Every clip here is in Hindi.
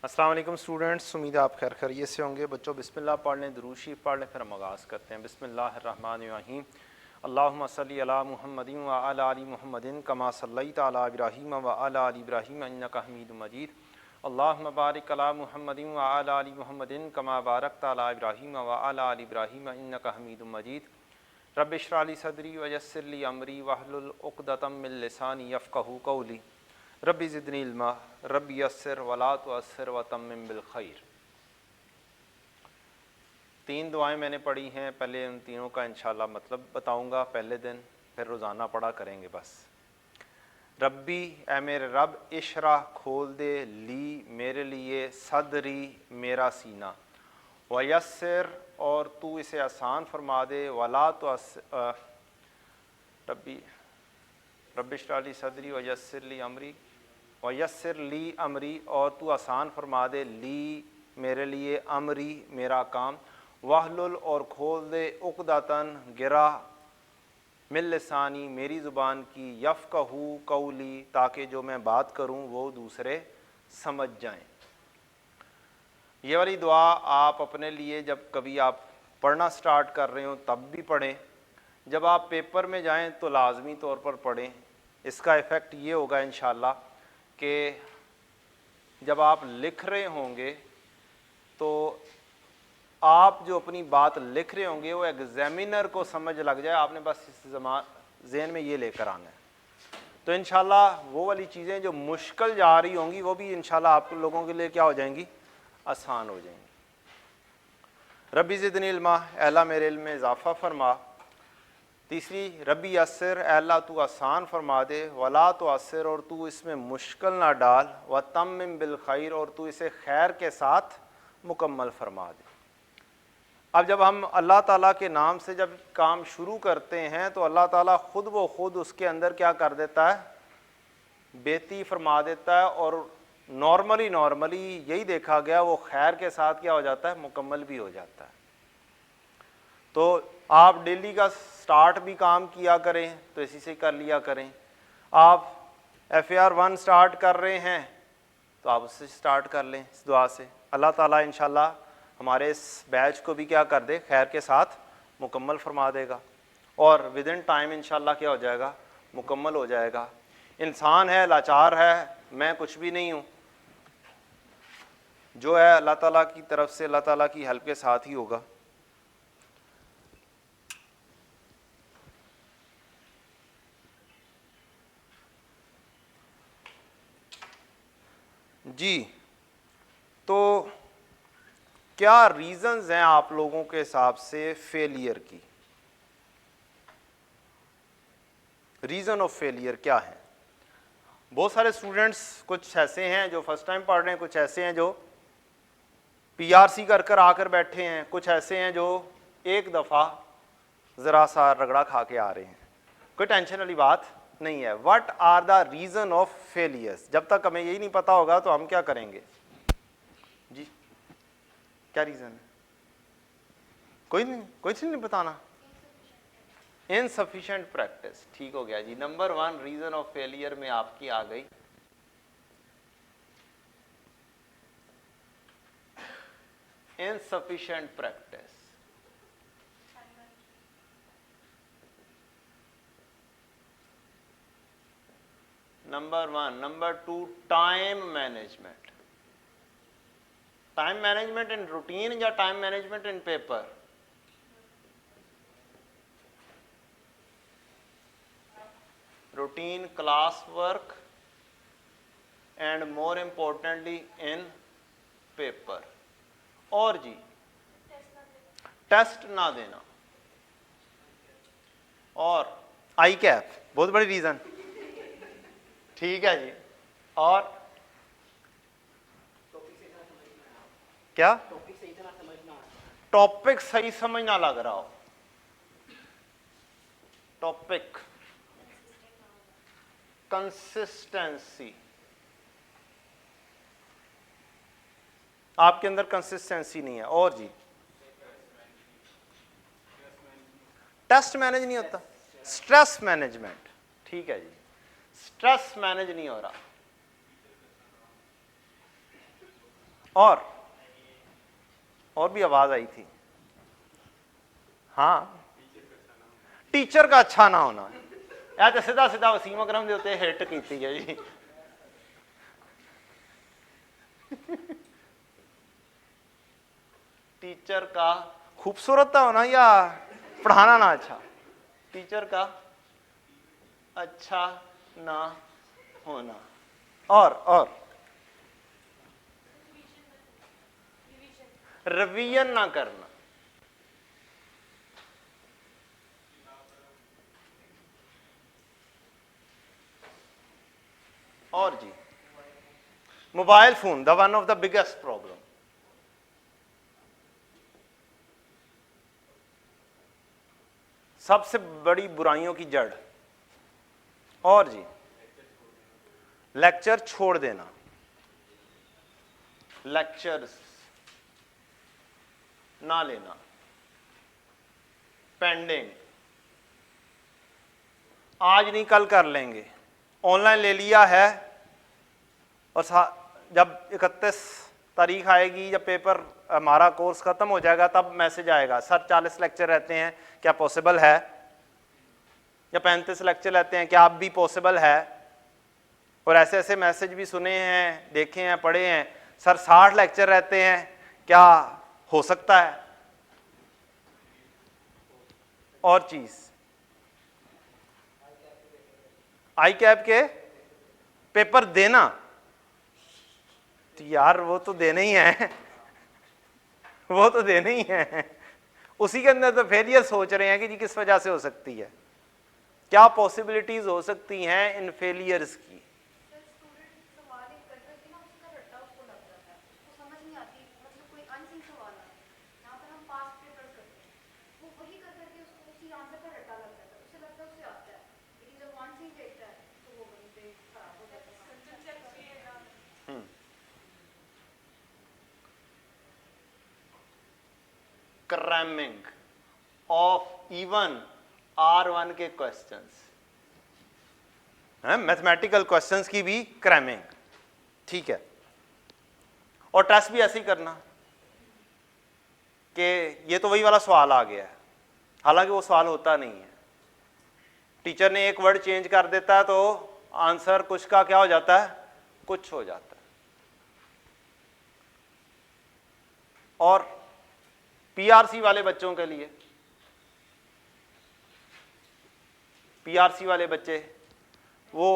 अस्सलाम वालेकुम स्टूडेंट्स, उम्मीद है आप खैर खैरियत से होंगे। बच्चों बिस्मिल्लाह पढ़ लें, दुरूद शरीफ पढ़ लें, फिर हम आगाज़ करते हैं। बिस्मिल्लाहिर्रहमानिर्रहीम। अल्लाहुम्मा सल्ली अला मुहम्मदिन व अला आलि मुहम्मदिन कमा सल्लैता अला इब्राहीम व अला आलि इब्राहीम इन्नका हमीदुम मजीद। अल्लाहुम्मा बारिक अला मुहम्मदिन व अला आलि मुहम्मदिन कमा बारकता अला इब्राहीम व अला आलि इब्राहीम इन्नका हमीदुम मजीद। रब्बि इश्रह ली सदरी व यस्सिर ली अमरी वहलुल उक़दतम मिन लिसानी यफ़क़हू क़ौली। रब्बि ज़िदनी इल्मा रब्बि यस्सिर वला तुअस्सिर व तम्मिम बिल खैर। 3 दुआएं मैंने पढ़ी हैं। पहले उन तीनों का इंशाल्लाह मतलब बताऊंगा पहले दिन, फिर रोज़ाना पढ़ा करेंगे। बस रब्बी, ए मेरे रब, इशरा खोल दे, ली मेरे लिए, सदरी मेरा सीना, वयस्सिर और तू इसे आसान फरमा दे, वला तो रब्बी रब्बि इश्रह ली सदरी वयस्सिर ली अमरी वयस्सिर ली अमरी और तू आसान फरमा दे, ली मेरे लिए, अमरी मेरा काम, वाहलुल और खोल दे, उक़दतन गिरा, मिन लिसानी मेरी ज़ुबान की, यफ़क़हू क़ौली ताकि जो मैं बात करूँ वो दूसरे समझ जाएं। ये वाली दुआ आप अपने लिए जब कभी आप पढ़ना स्टार्ट कर रहे हो तब भी पढ़ें, जब आप पेपर में जाएं तो लाजमी तौर पर पढ़ें। इसका इफ़ेक्ट ये होगा इंशाल्लाह कि जब आप लिख रहे होंगे तो आप जो अपनी बात लिख रहे होंगे वो एग्जामिनर को समझ लग जाए। आपने बस इस ज़हन में ये लेकर आना है, तो इंशाल्लाह वो वाली चीज़ें जो मुश्किल जा रही होंगी वो भी इंशाल्लाह आप लोगों के लिए क्या हो जाएंगी, आसान हो जाएंगी। रब्बी ज़िदनी इल्मा, अल्लाह मेरे इल्म में इजाफ़ा फरमा। तीसरी, रब्बी यस्सिर, अल्लाह तू आसान फरमा दे, वला तो असर और तू इसमें मुश्किल ना डाल, व तम्मिम बिल खैर और तू इसे खैर के साथ मुकम्मल फरमा दे। अब जब हम अल्लाह ताला के नाम से जब काम शुरू करते हैं तो अल्लाह ताला ख़ुद व खुद उसके अंदर क्या कर देता है, बेहती फरमा देता है। और नॉर्मली यही देखा गया, वो खैर के साथ क्या हो जाता है, मुकम्मल भी हो जाता है। तो आप डेली का स्टार्ट भी काम किया करें तो इसी से कर लिया करें। आप FAR 1 स्टार्ट कर रहे हैं तो आप उससे स्टार्ट कर लें, इस दुआ से। अल्लाह ताला इंशाल्लाह हमारे इस बैच को भी क्या कर दे, खैर के साथ मुकम्मल फरमा देगा और विद इन टाइम इंशाल्लाह क्या हो जाएगा, मुकम्मल हो जाएगा। इंसान है, लाचार है, मैं कुछ भी नहीं हूँ, जो है अल्लाह ताला की तरफ से, अल्लाह ताला की हेल्प के साथ ही होगा। जी, तो क्या रीज़न्स हैं आप लोगों के हिसाब से फेलियर की? रीज़न ऑफ फेलियर क्या है? बहुत सारे स्टूडेंट्स कुछ ऐसे हैं जो फर्स्ट टाइम पढ़ रहे हैं, कुछ ऐसे हैं जो PRC कर आकर बैठे हैं, कुछ ऐसे हैं जो एक दफ़ा ज़रा सा रगड़ा खा के आ रहे हैं। कोई टेंशन वाली बात नहीं है। What are the reason of failures? जब तक हमें यही नहीं पता होगा तो हम क्या करेंगे जी? क्या रीज़न है? कोई नहीं बताना। इनसफिशिएंट प्रैक्टिस, ठीक हो गया जी। नंबर 1 रीज़न ऑफ फेलियर में आपकी आ गई insufficient practice. Number 1। Number 2 time management. Time management in routine या time management in paper? Routine, class work and more importantly in paper. और जी, टेस्ट ना देना और आई कैप, बहुत बड़ी रीज़न, ठीक है जी। और क्या? टॉपिक सही समझ ना लग रहा हो। टॉपिक कंसिस्टेंसी, आपके अंदर कंसिस्टेंसी नहीं है। और जी, टेस्ट मैनेज नहीं होता। स्ट्रेस मैनेजमेंट, ठीक है जी, स्ट्रेस मैनेज नहीं हो रहा। और भी आवाज आई थी। हाँ, टीचर का अच्छा ना होना। यह तो सीधा सीधा वसीम अकरम के उत्ते हिट की है जी। टीचर का खूबसूरत था होना या पढ़ाना ना अच्छा? टीचर का अच्छा ना होना। और रिवीजन ना करना। और जी, mobile phone the one of the biggest problem. सबसे बड़ी बुराइयों की जड़। और जी, लेक्चर छोड़ देना। लेक्चर्स ना लेना, पेंडिंग, आज नहीं कल कर लेंगे, ऑनलाइन ले लिया है और जब 31 तारीख आएगी, जब पेपर हमारा कोर्स खत्म हो जाएगा तब मैसेज आएगा, सर 40 लेक्चर रहते हैं, क्या पॉसिबल है? या 35 लेक्चर रहते हैं, क्या आप भी पॉसिबल है? और ऐसे ऐसे मैसेज भी सुने हैं, देखे हैं, पढ़े हैं, सर 60 लेक्चर रहते हैं, क्या हो सकता है? और चीज आई कैप के पेपर देना, तो यार वो तो देने ही है, वो तो देने ही है। उसी के अंदर तो फेलियर सोच रहे हैं कि जी किस वजह से हो सकती है, क्या पॉसिबिलिटीज हो सकती हैं इन फेलियर्स की। क्रैमिंग ऑफ इवन R1 के क्वेश्चंस, मैथमेटिकल क्वेश्चंस की भी क्रैमिंग, ठीक है। और टेस्ट भी ऐसे ही करना कि ये तो वही वाला सवाल आ गया है, हालांकि वो सवाल होता नहीं है, टीचर ने एक वर्ड चेंज कर देता है तो आंसर कुछ का क्या हो जाता है, कुछ हो जाता है। और पीआरसी वाले बच्चों के लिए, पीआरसी वाले बच्चे वो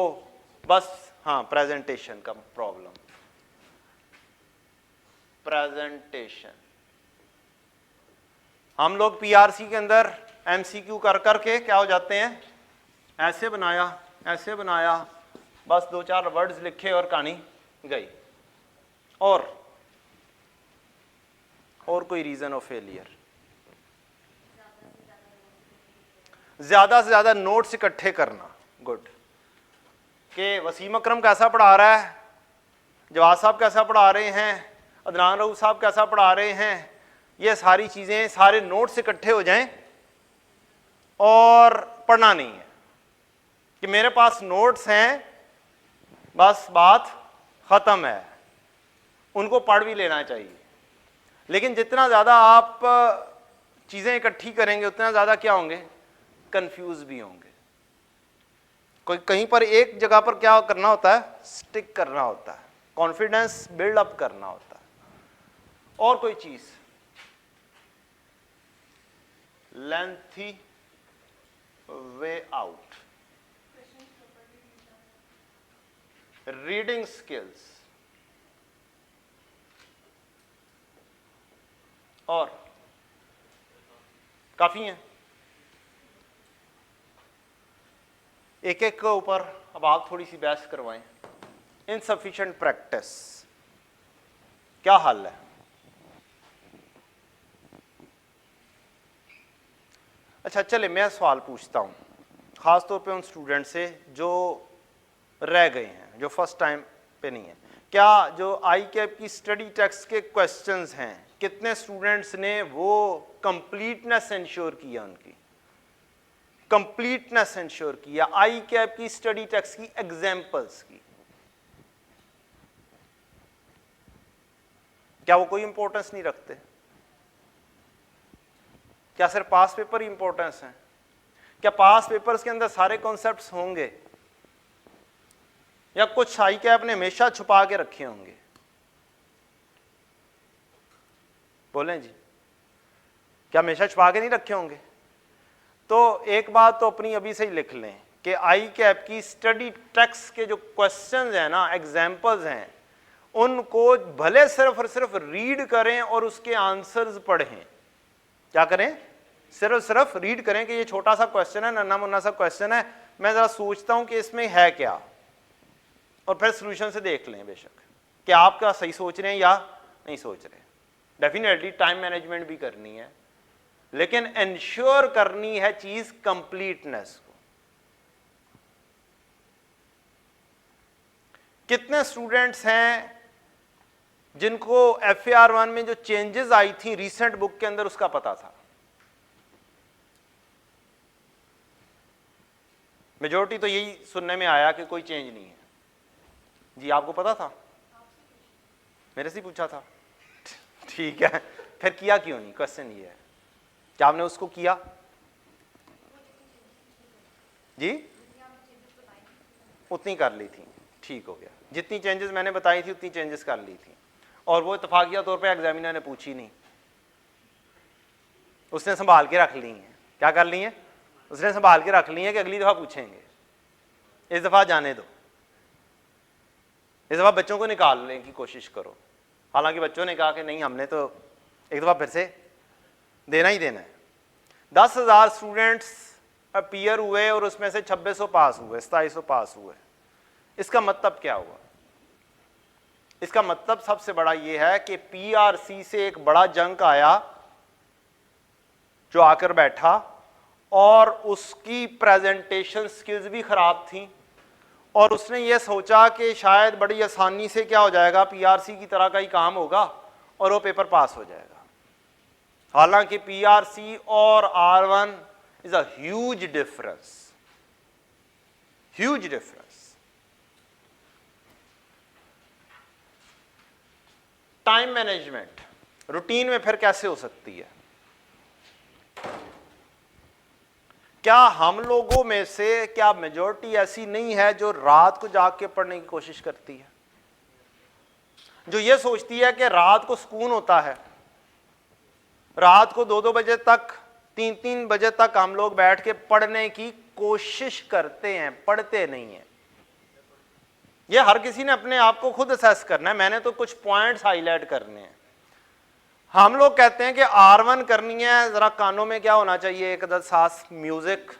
बस, हाँ, प्रेजेंटेशन का प्रॉब्लम, प्रेजेंटेशन। हम लोग पीआरसी के अंदर एमसीक्यू कर करके क्या हो जाते हैं, ऐसे बनाया, ऐसे बनाया, बस 2-4 वर्ड्स लिखे और कहानी गई। और कोई रीजन ऑफ फेलियर, ज्यादा से ज्यादा नोट्स इकट्ठे करना। गुड, कि वसीम अकरम कैसा पढ़ा रहा है, जवाद साहब कैसा पढ़ा रहे हैं, अदनान रऊफ साहब कैसा पढ़ा रहे हैं, ये सारी चीजें, सारे नोट्स इकट्ठे हो जाएं। और पढ़ना नहीं है कि मेरे पास नोट्स हैं, बस बात खत्म है, उनको पढ़ भी लेना चाहिए। लेकिन जितना ज़्यादा आप चीज़ें इकट्ठी करेंगे उतना ज़्यादा क्या होंगे, कंफ्यूज भी होंगे। कोई कहीं पर एक जगह पर क्या करना होता है, स्टिक करना होता है, कॉन्फिडेंस बिल्ड अप करना होता है। और कोई चीज़, lengthy way out, reading skills, और काफी हैं। एक एक के ऊपर अब आप थोड़ी सी बहस करवाएं। इनसफिशिएंट प्रैक्टिस, क्या हल है? अच्छा चले, मैं सवाल पूछता हूं खास तौर पे उन स्टूडेंट से जो रह गए हैं, जो फर्स्ट टाइम पे नहीं है। क्या जो आई कैप की स्टडी टेक्स्ट के क्वेश्चंस हैं, कितने स्टूडेंट्स ने वो कंप्लीटनेस इंश्योर किया, उनकी कंप्लीटनेस इंश्योर किया आई कैप की स्टडी टेक्स्ट की एग्जांपल्स की? क्या वो कोई इंपॉर्टेंस नहीं रखते? क्या सिर्फ पास पेपर ही इंपॉर्टेंस है? क्या पास पेपर्स के अंदर सारे कॉन्सेप्ट्स होंगे, या कुछ आई कैप ने हमेशा छुपा के रखे होंगे? बोलें जी, क्या हमेशा छुपा के नहीं रखे होंगे? तो एक बात तो अपनी अभी से ही लिख लें कि आई कैप की स्टडी टेक्स्ट के जो क्वेश्चंस हैं ना, एग्जाम्पल्स हैं, उनको भले सिर्फ और सिर्फ रीड करें और उसके आंसर्स पढ़ें। क्या करें? सिर्फ रीड करें कि ये छोटा सा क्वेश्चन है, नन्ना मुन्ना सा क्वेश्चन है, मैं जरा सोचता हूं कि इसमें है क्या, और फिर सोल्यूशन से देख लें बेशक कि आप क्या सही सोच रहे हैं या नहीं सोच रहे। डेफिनेटली टाइम मैनेजमेंट भी करनी है, लेकिन इंश्योर करनी है चीज कंप्लीटनेस को। कितने स्टूडेंट्स हैं जिनको FAR1 में जो चेंजेस आई थी रीसेंट बुक के अंदर उसका पता था? मेजॉरिटी तो यही सुनने में आया कि कोई चेंज नहीं है। जी आपको पता था? मेरे से पूछा था। ठीक है, फिर किया क्यों नहीं? क्वेश्चन ये है, क्या आपने उसको किया? जी उतनी कर ली थी, ठीक हो गया। जितनी चेंजेस मैंने बताई थी उतनी चेंजेस कर ली थी, और वो इत्तफाकिया तौर पे एग्जामिनर ने पूछी नहीं, उसने संभाल के रख ली है। क्या कर ली है? उसने संभाल के रख ली है कि अगली दफा पूछेंगे, इस दफा जाने दो, इस दफा बच्चों को निकालने की कोशिश करो। हालांकि बच्चों ने कहा कि नहीं, हमने तो एक दफा फिर से देना ही देना है। 10,000 स्टूडेंट्स अपीयर हुए और उसमें से 2600 पास हुए, 2700 पास हुए। इसका मतलब क्या हुआ? इसका मतलब सबसे बड़ा यह है कि PRC से एक बड़ा जंक आया जो आकर बैठा, और उसकी प्रेजेंटेशन स्किल्स भी खराब थी, और उसने ये सोचा कि शायद बड़ी आसानी से क्या हो जाएगा, PRC की तरह का ही काम होगा और वो पेपर पास हो जाएगा। हालांकि PRC और R1 is a huge difference, huge difference. Time management routine में फिर कैसे हो सकती है? क्या हम लोगों में से क्या मेजॉरिटी ऐसी नहीं है जो रात को जाग के पढ़ने की कोशिश करती है, जो ये सोचती है कि रात को सुकून होता है, रात को 2-2 बजे तक, 3-3 बजे तक हम लोग बैठ के पढ़ने की कोशिश करते हैं, पढ़ते नहीं हैं? ये हर किसी ने अपने आप को खुद असेस करना है। मैंने तो कुछ पॉइंट्स हाईलाइट करने हैं। हम लोग कहते हैं कि R1 करनी है, जरा कानों में क्या होना चाहिए, एक अदद सांस म्यूजिक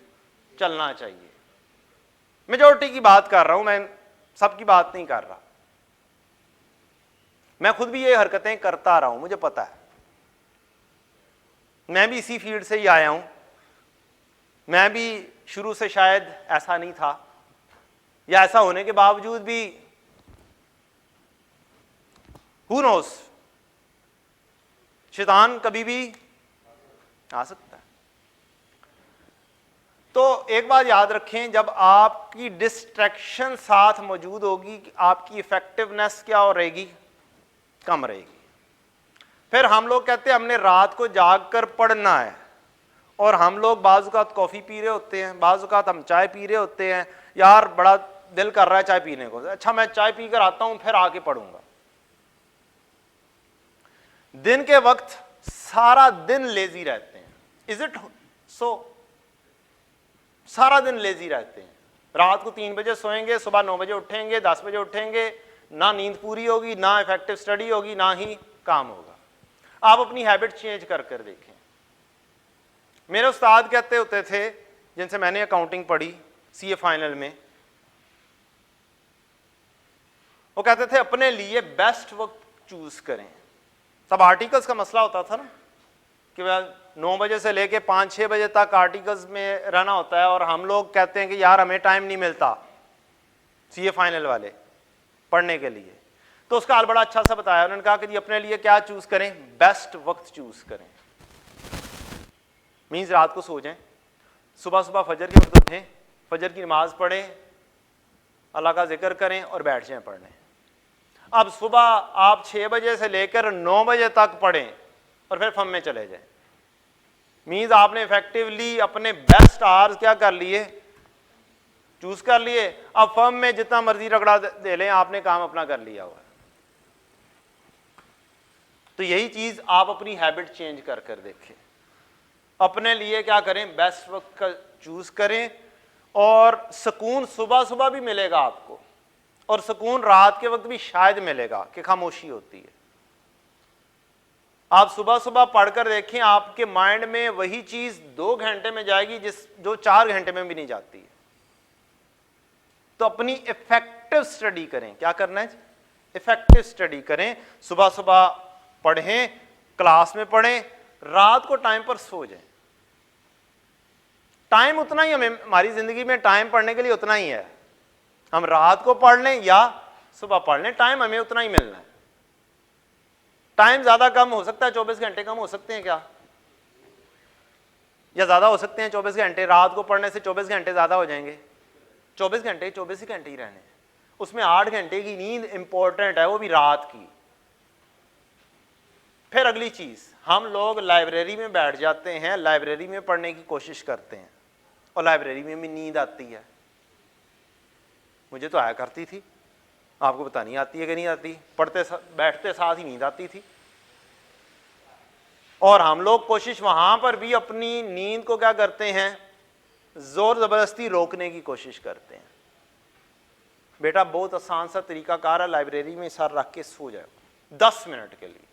चलना चाहिए। मेजॉरिटी की बात कर रहा हूं मैं, सबकी बात नहीं कर रहा। मैं खुद भी ये हरकतें करता रहा हूं, मुझे पता है, मैं भी इसी फील्ड से ही आया हूं। मैं भी शुरू से शायद ऐसा नहीं था, या ऐसा होने के बावजूद भी हु नोस, शैतान कभी भी आ सकता है। तो एक बात याद रखें, जब आपकी डिस्ट्रैक्शन साथ मौजूद होगी, आपकी इफेक्टिवनेस क्या हो रहेगी? कम रहेगी। फिर हम लोग कहते हैं हमने रात को जाग कर पढ़ना है, और हम लोग बाज़ औक़ात कॉफ़ी पी रहे होते हैं, बाज़ औक़ात हम चाय पी रहे होते हैं। यार बड़ा दिल कर रहा है चाय पीने को, अच्छा मैं चाय पी कर आता हूं, फिर आके पढ़ूंगा। दिन के वक्त सारा दिन लेजी रहते हैं, इज इट सो? सारा दिन लेजी रहते हैं। रात को 3 बजे सोएंगे, सुबह 9 बजे उठेंगे, 10 बजे उठेंगे, ना नींद पूरी होगी, ना इफेक्टिव स्टडी होगी, ना ही काम होगा। आप अपनी हैबिट चेंज कर कर देखें। मेरे उस्ताद कहते होते थे, जिनसे मैंने अकाउंटिंग पढ़ी CA फाइनल में, वो कहते थे अपने लिए बेस्ट वक्त चूज करें। तब आर्टिकल्स का मसला होता था ना, कि वह 9 बजे से लेके 5-6 बजे तक आर्टिकल्स में रहना होता है, और हम लोग कहते हैं कि यार हमें टाइम नहीं मिलता CA फाइनल वाले पढ़ने के लिए। तो उसका हाल बड़ा अच्छा सा बताया उन्होंने, कहा कि जी अपने लिए क्या चूज करें? बेस्ट वक्त चूज करें। मीन्स रात को सो जाएं, सुबह सुबह फजर के वक्त उठें, फजर की नमाज पढ़ें, अल्लाह का जिक्र करें और बैठ जाएं पढ़ने। अब सुबह आप 6 बजे से लेकर 9 बजे तक पढ़ें और फिर फर्म में चले जाएं, मीन्स आपने इफेक्टिवली अपने बेस्ट आवर्स क्या कर लिए, चूज कर लिए। अब फर्म में जितना मर्जी रगड़ा दे लें, आपने काम अपना कर लिया हुआ। तो यही चीज आप अपनी हैबिट चेंज कर कर देखें, अपने लिए क्या करें, बेस्ट वक्त का चूज करें। और सुकून सुबह सुबह भी मिलेगा आपको, और सुकून रात के वक्त भी शायद मिलेगा कि खामोशी होती है। आप सुबह सुबह पढ़कर देखें, आपके माइंड में वही चीज 2 घंटे में जाएगी जो 4 घंटे में भी नहीं जाती है। तो अपनी इफेक्टिव स्टडी करें। क्या करना है, इफेक्टिव स्टडी करें। सुबह सुबह पढ़ें, क्लास में पढ़ें, रात को टाइम पर सो जाएं। टाइम उतना ही हमें, हमारी जिंदगी में टाइम पढ़ने के लिए उतना ही है। हम रात को पढ़ लें या सुबह पढ़ लें, टाइम हमें उतना ही मिलना है। टाइम ज्यादा कम हो सकता है, 24 घंटे कम हो सकते हैं क्या, या ज्यादा हो सकते हैं 24 घंटे? रात को पढ़ने से 24 घंटे ज्यादा हो जाएंगे? 24 घंटे 24 ही घंटे ही रहने, उसमें 8 घंटे की नींद इंपॉर्टेंट है, वो भी रात की। फिर अगली चीज, हम लोग लाइब्रेरी में बैठ जाते हैं, लाइब्रेरी में पढ़ने की कोशिश करते हैं, और लाइब्रेरी में भी नींद आती है। मुझे तो आया करती थी, आपको पता नहीं आती है कि नहीं आती। बैठते साथ ही नींद आती थी। और हम लोग कोशिश वहां पर भी अपनी नींद को क्या करते हैं, जोर जबरदस्ती रोकने की कोशिश करते हैं। बेटा बहुत आसान सा तरीकाकार है, लाइब्रेरी में सर रख के सो जाओ 10 मिनट के लिए।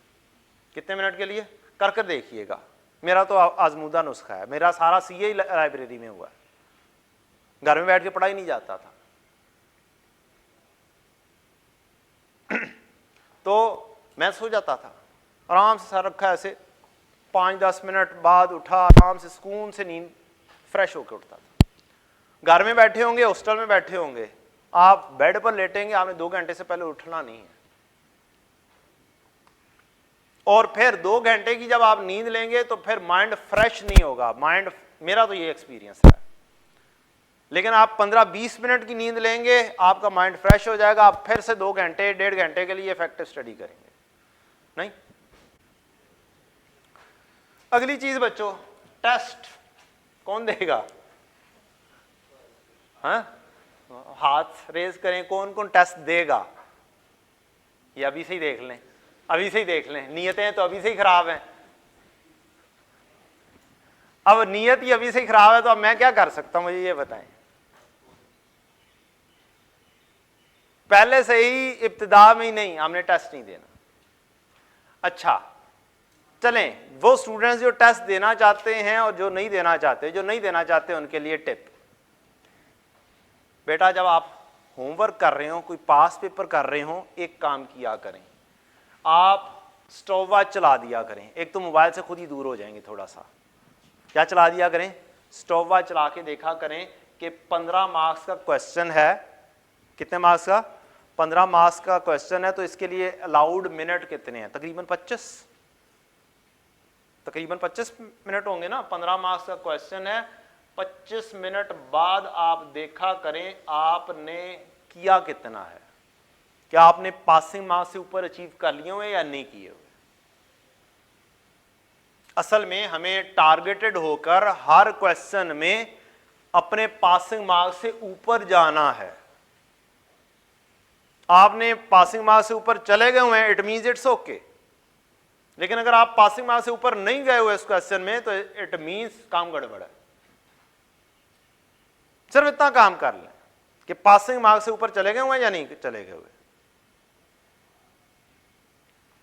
कितने मिनट के लिए, कर कर देखिएगा। मेरा तो आजमूदा नुस्खा है, मेरा सारा सीए लाइब्रेरी में हुआ है, घर में बैठ के पढ़ा ही नहीं जाता था। तो मैं सो जाता था, आराम से सर रखा ऐसे, 5-10 मिनट बाद उठा, आराम से सुकून से नींद फ्रेश होकर उठता था। घर में बैठे होंगे, हॉस्टल में बैठे होंगे, आप बेड पर लेटेंगे, आपने 2 घंटे से पहले उठना नहीं है। और फिर 2 घंटे की जब आप नींद लेंगे तो फिर माइंड फ्रेश नहीं होगा। माइंड, मेरा तो ये एक्सपीरियंस है। लेकिन आप 15-20 मिनट की नींद लेंगे, आपका माइंड फ्रेश हो जाएगा। आप फिर से 2 घंटे 1.5 घंटे के लिए इफेक्टिव स्टडी करेंगे। नहीं, अगली चीज बच्चों, टेस्ट कौन देगा? हाँ, हाथ रेज करें, कौन कौन टेस्ट देगा? ये अभी से ही देख लें, अभी से ही देख लें। नियतें तो अभी से ही खराब हैं। अब नियत ही अभी से ही खराब है, तो अब मैं क्या कर सकता हूं, मुझे ये बताएं। पहले से ही इब्तिदा में ही नहीं, हमने टेस्ट नहीं देना। अच्छा चलें, वो स्टूडेंट्स जो टेस्ट देना चाहते हैं और जो नहीं देना चाहते, जो नहीं देना चाहते उनके लिए टिप। बेटा जब आप होमवर्क कर रहे हो, कोई पास पेपर कर रहे हो, एक काम किया करें, आप स्टॉप वॉच चला दिया करें। एक तो मोबाइल से खुद ही दूर हो जाएंगे थोड़ा सा। क्या चला दिया करें? स्टॉप वॉच चला के देखा करें कि 15 मार्क्स का क्वेश्चन है। कितने मार्क्स का? 15 मार्क्स का क्वेश्चन है, तो इसके लिए अलाउड मिनट कितने हैं? तकरीबन 25 मिनट होंगे ना। 15 मार्क्स का क्वेश्चन है, 25 मिनट बाद आप देखा करें आपने किया कितना है। क्या आपने पासिंग मार्क्स से ऊपर अचीव कर लिए हुए या नहीं किए हुए? असल में हमें टारगेटेड होकर हर क्वेश्चन में अपने पासिंग मार्क्स से ऊपर जाना है। आपने पासिंग मार्क्स से ऊपर चले गए हुए हैं, इट मींस इट्स ओके। लेकिन अगर आप पासिंग मार्क्स से ऊपर नहीं गए हुए इस क्वेश्चन में, तो इट मींस काम गड़बड़ है। सिर्फ इतना काम कर लें कि पासिंग मार्क्स से ऊपर चले गए हुए या नहीं चले गए हुए।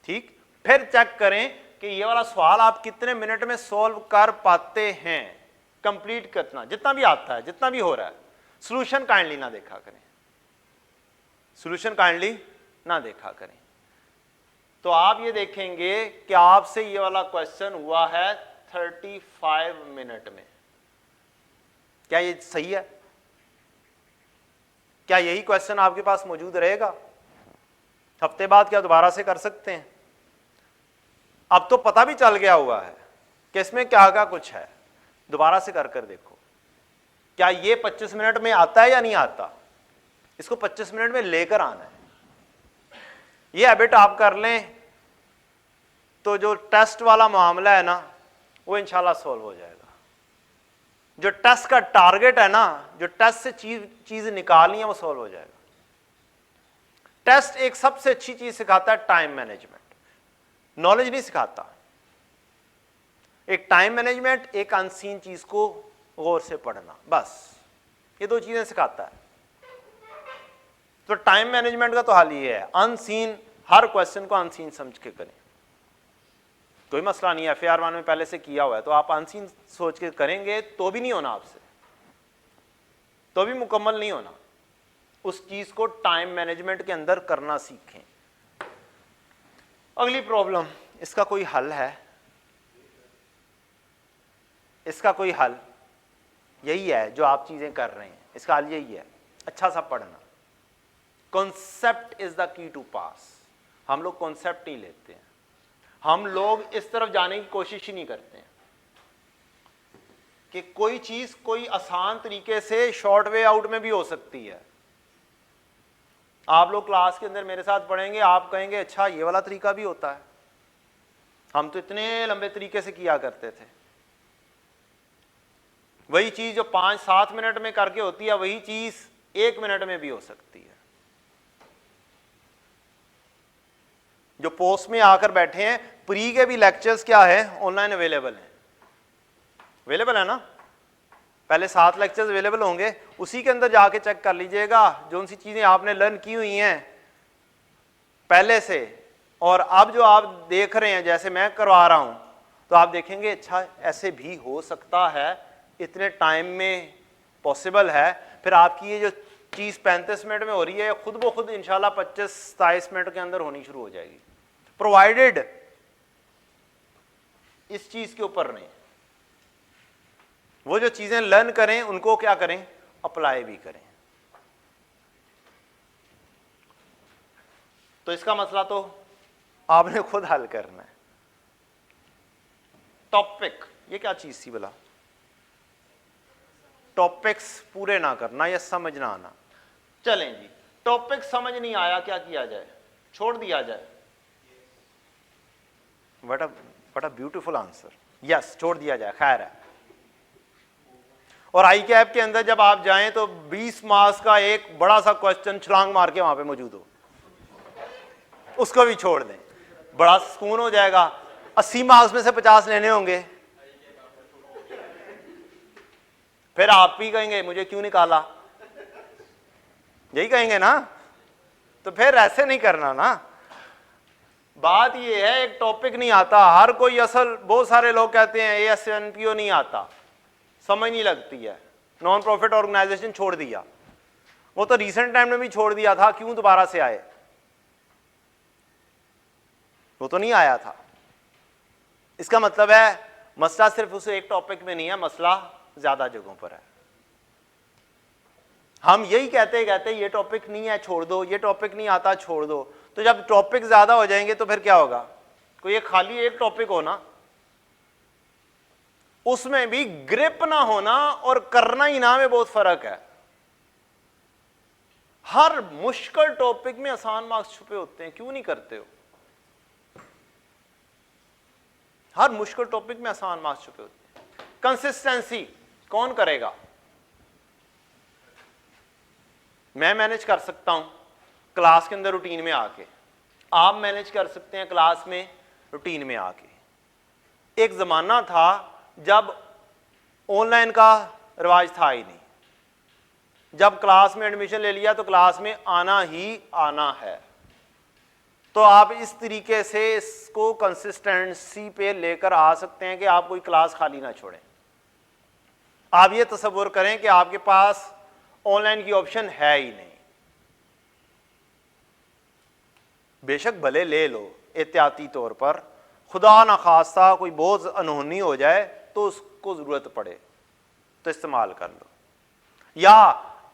ठीक, फिर चेक करें कि ये वाला सवाल आप कितने मिनट में सॉल्व कर पाते हैं, कंप्लीट कितना, जितना भी आता है, जितना भी हो रहा है। सॉल्यूशन काइंडली ना देखा करें, सॉल्यूशन काइंडली ना देखा करें। तो आप ये देखेंगे कि आपसे ये वाला क्वेश्चन हुआ है 35 मिनट में। क्या ये सही है? क्या यही क्वेश्चन आपके पास मौजूद रहेगा? हफ्ते बाद क्या दोबारा से कर सकते हैं? अब तो पता भी चल गया हुआ है कि इसमें क्या क्या कुछ है। दोबारा से कर कर देखो, क्या ये 25 मिनट में आता है या नहीं आता। इसको 25 मिनट में लेकर आना है। ये हैबिट आप कर लें तो जो टेस्ट वाला मामला है ना वो इंशाल्लाह सॉल्व हो जाएगा। जो टेस्ट का टारगेट है ना, जो टेस्ट से चीज निकालनी है वो सॉल्व हो जाएगा। टेस्ट एक सबसे अच्छी चीज सिखाता है टाइम मैनेजमेंट, नॉलेज नहीं सिखाता। एक टाइम मैनेजमेंट, एक अनसीन चीज को गौर से पढ़ना, बस ये दो चीजें सिखाता है। तो टाइम मैनेजमेंट का तो हाल ये है, अनसीन, हर क्वेश्चन को अनसीन समझ के करें। कोई मसला नहीं है, FAR 1 में पहले से किया हुआ है, तो आप अनसीन सोच के करेंगे तो भी नहीं होना आपसे, तो भी मुकम्मल नहीं होना। उस चीज को टाइम मैनेजमेंट के अंदर करना सीखें। अगली प्रॉब्लम, इसका कोई हल है? इसका कोई हल यही है जो आप चीजें कर रहे हैं, इसका हल यही है, अच्छा सा पढ़ना। Concept is the key to pass. हम लोग कॉन्सेप्ट नहीं लेते हैं, हम लोग इस तरफ जाने की कोशिश ही नहीं करते हैं कि कोई चीज कोई आसान तरीके से शॉर्ट वे आउट में भी हो सकती है। आप लोग क्लास के अंदर मेरे साथ पढ़ेंगे, आप कहेंगे अच्छा ये वाला तरीका भी होता है, हम तो इतने लंबे तरीके से किया करते थे। वही चीज जो 5-7 मिनट में करके होती है, वही चीज 1 मिनट में भी हो सकती है। जो पोस्ट में आकर बैठे हैं, प्री के भी लेक्चर्स क्या है, ऑनलाइन अवेलेबल हैं, अवेलेबल है ना। पहले 7 लेक्चर्स अवेलेबल होंगे, उसी के अंदर जाके चेक कर लीजिएगा जो उन सी चीजें आपने लर्न की हुई हैं पहले से, और अब जो आप देख रहे हैं जैसे मैं करवा रहा हूं, तो आप देखेंगे अच्छा ऐसे भी हो सकता है, इतने टाइम में पॉसिबल है। फिर आपकी ये जो चीज 35 मिनट में हो रही है, खुद ब खुद इंशाल्लाह 25-27 मिनट के अंदर होनी शुरू हो जाएगी, प्रोवाइडेड इस चीज के ऊपर नहीं, वो जो चीजें लर्न करें उनको क्या करें, अप्लाई भी करें। तो इसका मसला तो आपने खुद हल करना है। टॉपिक, ये क्या चीज थी भला? टॉपिक्स पूरे ना करना या समझ ना आना। चलें जी, टॉपिक समझ नहीं आया, क्या किया जाए? छोड़ दिया जाए? What a beautiful answer, yes, छोड़ दिया जाए, खैर है। और आई कैप के अंदर जब आप जाएं तो 20 मार्क्स का एक बड़ा सा क्वेश्चन छलांग मार के वहां पे मौजूद हो, उसको भी छोड़ दें, बड़ा सुकून हो जाएगा। 80 मार्क्स में से 50 लेने होंगे, फिर आप भी कहेंगे मुझे क्यों निकाला, यही कहेंगे ना। तो फिर ऐसे नहीं करना ना। बात ये है, एक टॉपिक नहीं आता, हर कोई असल, बहुत सारे लोग कहते हैं ASNPO नहीं आता, समझ नहीं लगती है, नॉन प्रॉफिट ऑर्गेनाइजेशन छोड़ दिया, वो तो रिसेंट टाइम में भी छोड़ दिया था, क्यों दोबारा से आए? वो तो नहीं आया था। इसका मतलब है मसला सिर्फ उस एक टॉपिक में नहीं है, मसला ज्यादा जगहों पर है। हम यही कहते कहते ये टॉपिक नहीं है छोड़ दो, ये टॉपिक नहीं आता छोड़ दो। तो जब टॉपिक ज्यादा हो जाएंगे तो फिर क्या होगा? कोई एक खाली एक टॉपिक हो ना, उसमें भी ग्रिप ना होना और करना ही ना में बहुत फर्क है। हर मुश्किल टॉपिक में आसान मार्क्स छुपे होते हैं, क्यों नहीं करते हो? हर मुश्किल टॉपिक में आसान मार्क्स छुपे होते हैं। कंसिस्टेंसी कौन करेगा? मैं मैनेज कर सकता हूं क्लास के अंदर रूटीन में आके, आप मैनेज कर सकते हैं क्लास में रूटीन में आके। एक जमाना था जब ऑनलाइन का रिवाज था ही नहीं, जब क्लास में एडमिशन ले लिया तो क्लास में आना ही आना है। तो आप इस तरीके से इसको कंसिस्टेंसी पे लेकर आ सकते हैं कि आप कोई क्लास खाली ना छोड़ें। आप ये तसव्वुर करें कि आपके पास ऑनलाइन की ऑप्शन है ही नहीं, बेशक भले ले लो एहतियाती तौर पर, खुदा ना खास्ता कोई बहुत अनहोनी हो जाए तो उसको जरूरत पड़े तो इस्तेमाल कर लो, या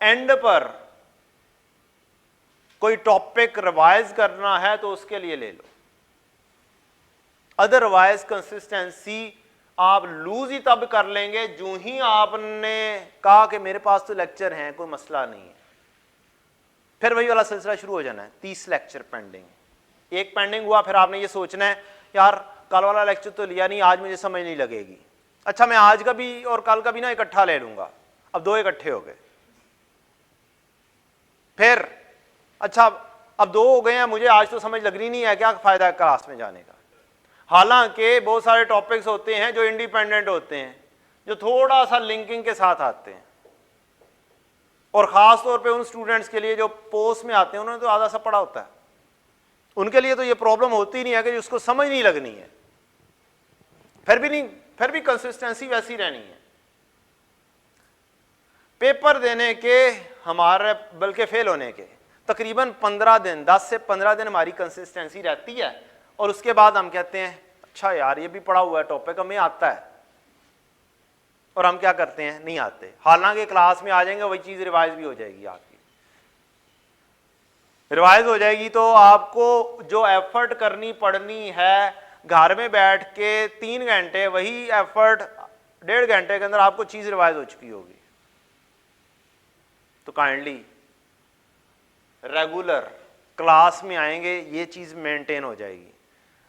एंड पर कोई टॉपिक रिवाइज करना है तो उसके लिए ले लो। अदरवाइज कंसिस्टेंसी आप लूज ही तब कर लेंगे जो ही आपने कहा कि मेरे पास तो लेक्चर हैं, कोई मसला नहीं है, फिर वही वाला सिलसिला शुरू हो जाना है, 30 लेक्चर पेंडिंग, एक पेंडिंग हुआ, फिर आपने ये सोचना है यार कल वाला लेक्चर तो लिया नहीं, आज मुझे समझ नहीं लगेगी, अच्छा मैं आज का भी और कल का भी ना इकट्ठा ले लूंगा, अब 2 इकट्ठे हो गए। फिर अच्छा अब 2 हो गए हैं, मुझे आज तो समझ लग रही नहीं है, क्या फायदा है क्लास में जाने का। हालांकि बहुत सारे टॉपिक्स होते हैं जो इंडिपेंडेंट होते हैं, जो थोड़ा सा लिंकिंग के साथ आते हैं, और खास तौर पे उन स्टूडेंट्स के लिए जो पोस्ट में आते हैं, उन्होंने तो आधा सा पढ़ा होता है, उनके लिए तो ये प्रॉब्लम होती नहीं है कि उसको समझ नहीं लगनी है, फिर भी कंसिस्टेंसी वैसी रहनी है। पेपर देने के हमारे बल्कि फेल होने के तकरीबन 15 दिन, 10 से 15 दिन हमारी कंसिस्टेंसी रहती है, और उसके बाद हम कहते हैं अच्छा यार ये भी पढ़ा हुआ है टॉपिक, हमें आता है, और हम क्या करते हैं, नहीं आते। हालांकि क्लास में आ जाएंगे वही चीज रिवाइज भी हो जाएगी, आपकी रिवाइज हो जाएगी, तो आपको जो एफर्ट करनी पड़नी है घर में बैठ के 3 घंटे, वही एफर्ट 1.5 घंटे के अंदर आपको चीज रिवाइज हो चुकी होगी। तो काइंडली रेगुलर क्लास में आएंगे, ये चीज मेंटेन हो जाएगी,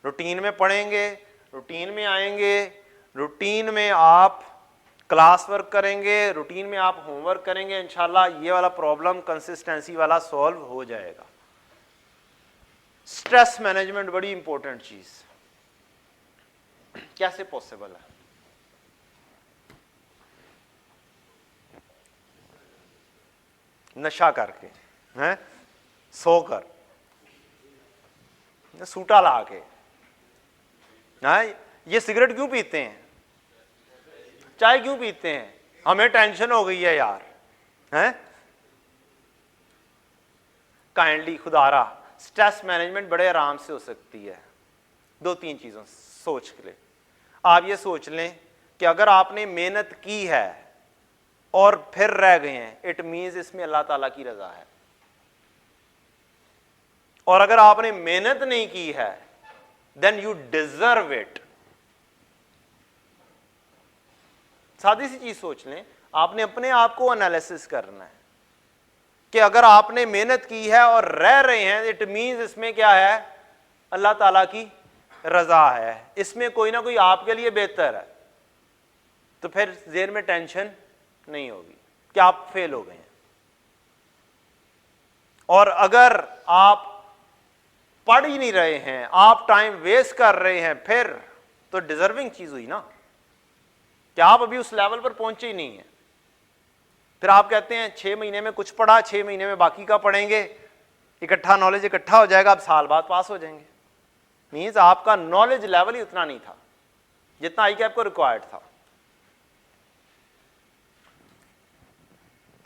रूटीन में पढ़ेंगे, रूटीन में आएंगे, रूटीन में आप क्लास वर्क करेंगे, रूटीन में आप होमवर्क करेंगे, इंशाल्लाह ये वाला प्रॉब्लम कंसिस्टेंसी वाला सॉल्व हो जाएगा। स्ट्रेस मैनेजमेंट बड़ी इंपॉर्टेंट चीज, कैसे पॉसिबल है? नशा करके हैं, सोकर, सूटा ला के, ये सिगरेट क्यों पीते हैं, चाय क्यों पीते हैं, हमें टेंशन हो गई है यार, हैं? काइंडली खुदारा स्ट्रेस मैनेजमेंट बड़े आराम से हो सकती है 2-3 चीजों सोच के लिए। आप ये सोच लें कि अगर आपने मेहनत की है और फिर रह गए हैं, इट मीन्स इसमें अल्लाह ताला की रजा है, और अगर आपने मेहनत नहीं की है देन यू डिजर्व इट। सादी सी चीज सोच लें, आपने अपने आप को एनालिसिस करना है कि अगर आपने मेहनत की है और रह रहे हैं, इट मीन्स इसमें क्या है, अल्लाह ताला की रजा है, इसमें कोई ना कोई आपके लिए बेहतर है, तो फिर ज़हन में टेंशन नहीं होगी कि आप फेल हो गए हैं। और अगर आप पढ़ ही नहीं रहे हैं, आप टाइम वेस्ट कर रहे हैं, फिर तो डिजर्विंग चीज हुई ना, कि आप अभी उस लेवल पर पहुंचे ही नहीं है। फिर आप कहते हैं 6 महीने में कुछ पढ़ा, 6 महीने में बाकी का पढ़ेंगे, इकट्ठा नॉलेज इकट्ठा हो जाएगा, अब साल बाद पास हो जाएंगे। मीन्स आपका नॉलेज लेवल ही उतना नहीं था जितना आई कैप को रिक्वायर्ड था।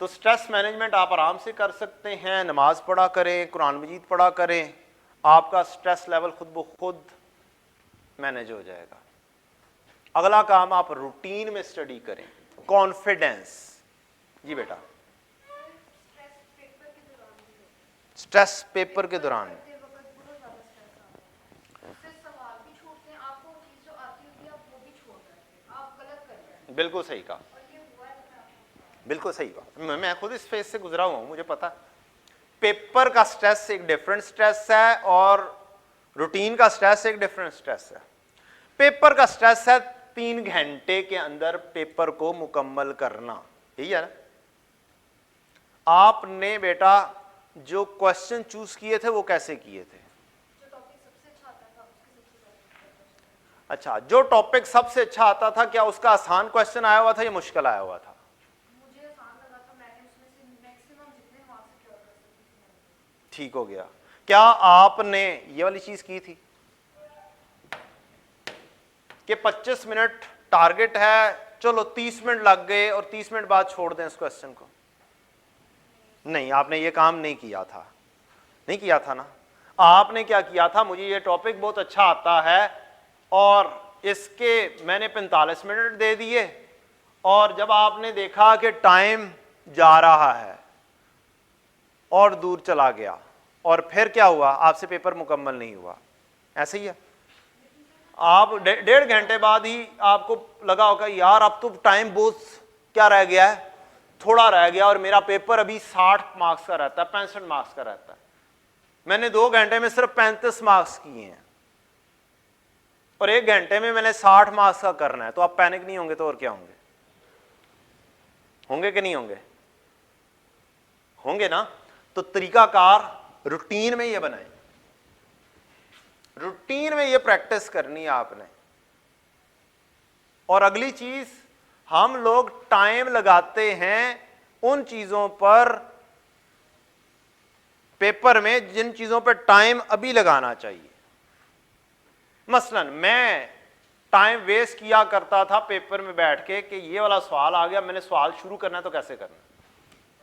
तो स्ट्रेस मैनेजमेंट आप आराम से कर सकते हैं, नमाज पढ़ा करें, कुरान मजीद पढ़ा करें, आपका स्ट्रेस लेवल खुद ब खुद मैनेज हो जाएगा। अगला काम, आप रूटीन में स्टडी करें, कॉन्फिडेंस। जी बेटा, स्ट्रेस पेपर के दौरान बिल्कुल सही कहा, बिल्कुल सही कहा, मैं खुद इस फेज से गुजरा हुआ हूं, मुझे पता। पेपर का स्ट्रेस एक डिफरेंट स्ट्रेस है और रूटीन का स्ट्रेस एक डिफरेंट स्ट्रेस है। पेपर का स्ट्रेस है 3 घंटे के अंदर पेपर को मुकम्मल करना, यही है ना। आपने बेटा जो क्वेश्चन चूज किए थे वो कैसे किए थे? अच्छा, जो टॉपिक सबसे अच्छा आता था, क्या उसका आसान क्वेश्चन आया हुआ था या मुश्किल आया हुआ था? मुझे आसान लगा था, मैंने उसमें से मैक्सिमम जितने मार्क्स सिक्योर कर सकती थी। ठीक हो गया। क्या आपने ये वाली चीज की थी कि 25 मिनट टारगेट है, चलो 30 मिनट लग गए और 30 मिनट बाद छोड़ दें इस क्वेश्चन को? नहीं, आपने ये काम नहीं किया था, नहीं किया था ना। आपने क्या किया था, मुझे ये टॉपिक बहुत अच्छा आता है और इसके मैंने 45 मिनट दे दिए, और जब आपने देखा कि टाइम जा रहा है और दूर चला गया, और फिर क्या हुआ, आपसे पेपर मुकम्मल नहीं हुआ। ऐसे ही है, आप 1.5 घंटे बाद ही आपको लगा होगा यार अब तो टाइम बहुत क्या रह गया है, थोड़ा रह गया, और मेरा पेपर अभी 60 मार्क्स का रहता है, 65 मार्क्स का रहता है, मैंने 2 घंटे में सिर्फ 35 मार्क्स किए हैं और 1 घंटे में मैंने 60 मार्क्स का करना है, तो आप पैनिक नहीं होंगे तो और क्या होंगे? होंगे कि नहीं होंगे? होंगे ना। तो तरीकाकार रूटीन में ये बनाए, रूटीन में ये प्रैक्टिस करनी है आपने। और अगली चीज, हम लोग टाइम लगाते हैं उन चीजों पर पेपर में जिन चीजों पर टाइम अभी लगाना चाहिए। मसलन मैं टाइम वेस्ट किया करता था पेपर में बैठ के कि ये वाला सवाल आ गया, मैंने सवाल शुरू करना है तो कैसे करना है।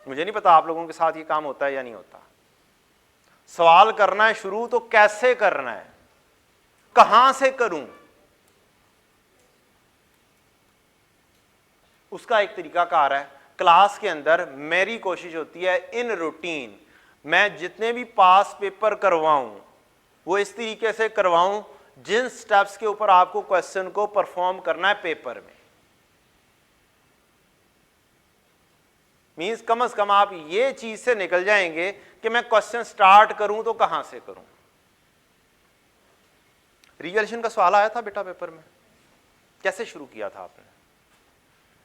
मुझे नहीं पता आप लोगों के साथ ये काम होता है या नहीं होता। सवाल करना है शुरू, तो कैसे करना है, कहां से करूं, उसका एक तरीकाकार है। क्लास के अंदर मेरी कोशिश होती है इन रूटीन मैं जितने भी पास पेपर करवाऊं वो इस तरीके से करवाऊं जिन स्टेप्स के ऊपर आपको क्वेश्चन को परफॉर्म करना है पेपर में। मींस कम से कम आप ये चीज से निकल जाएंगे कि मैं क्वेश्चन स्टार्ट करूं तो कहां से करूं। रिवैल्यूएशन का सवाल आया था बेटा पेपर में, कैसे शुरू किया था आपने?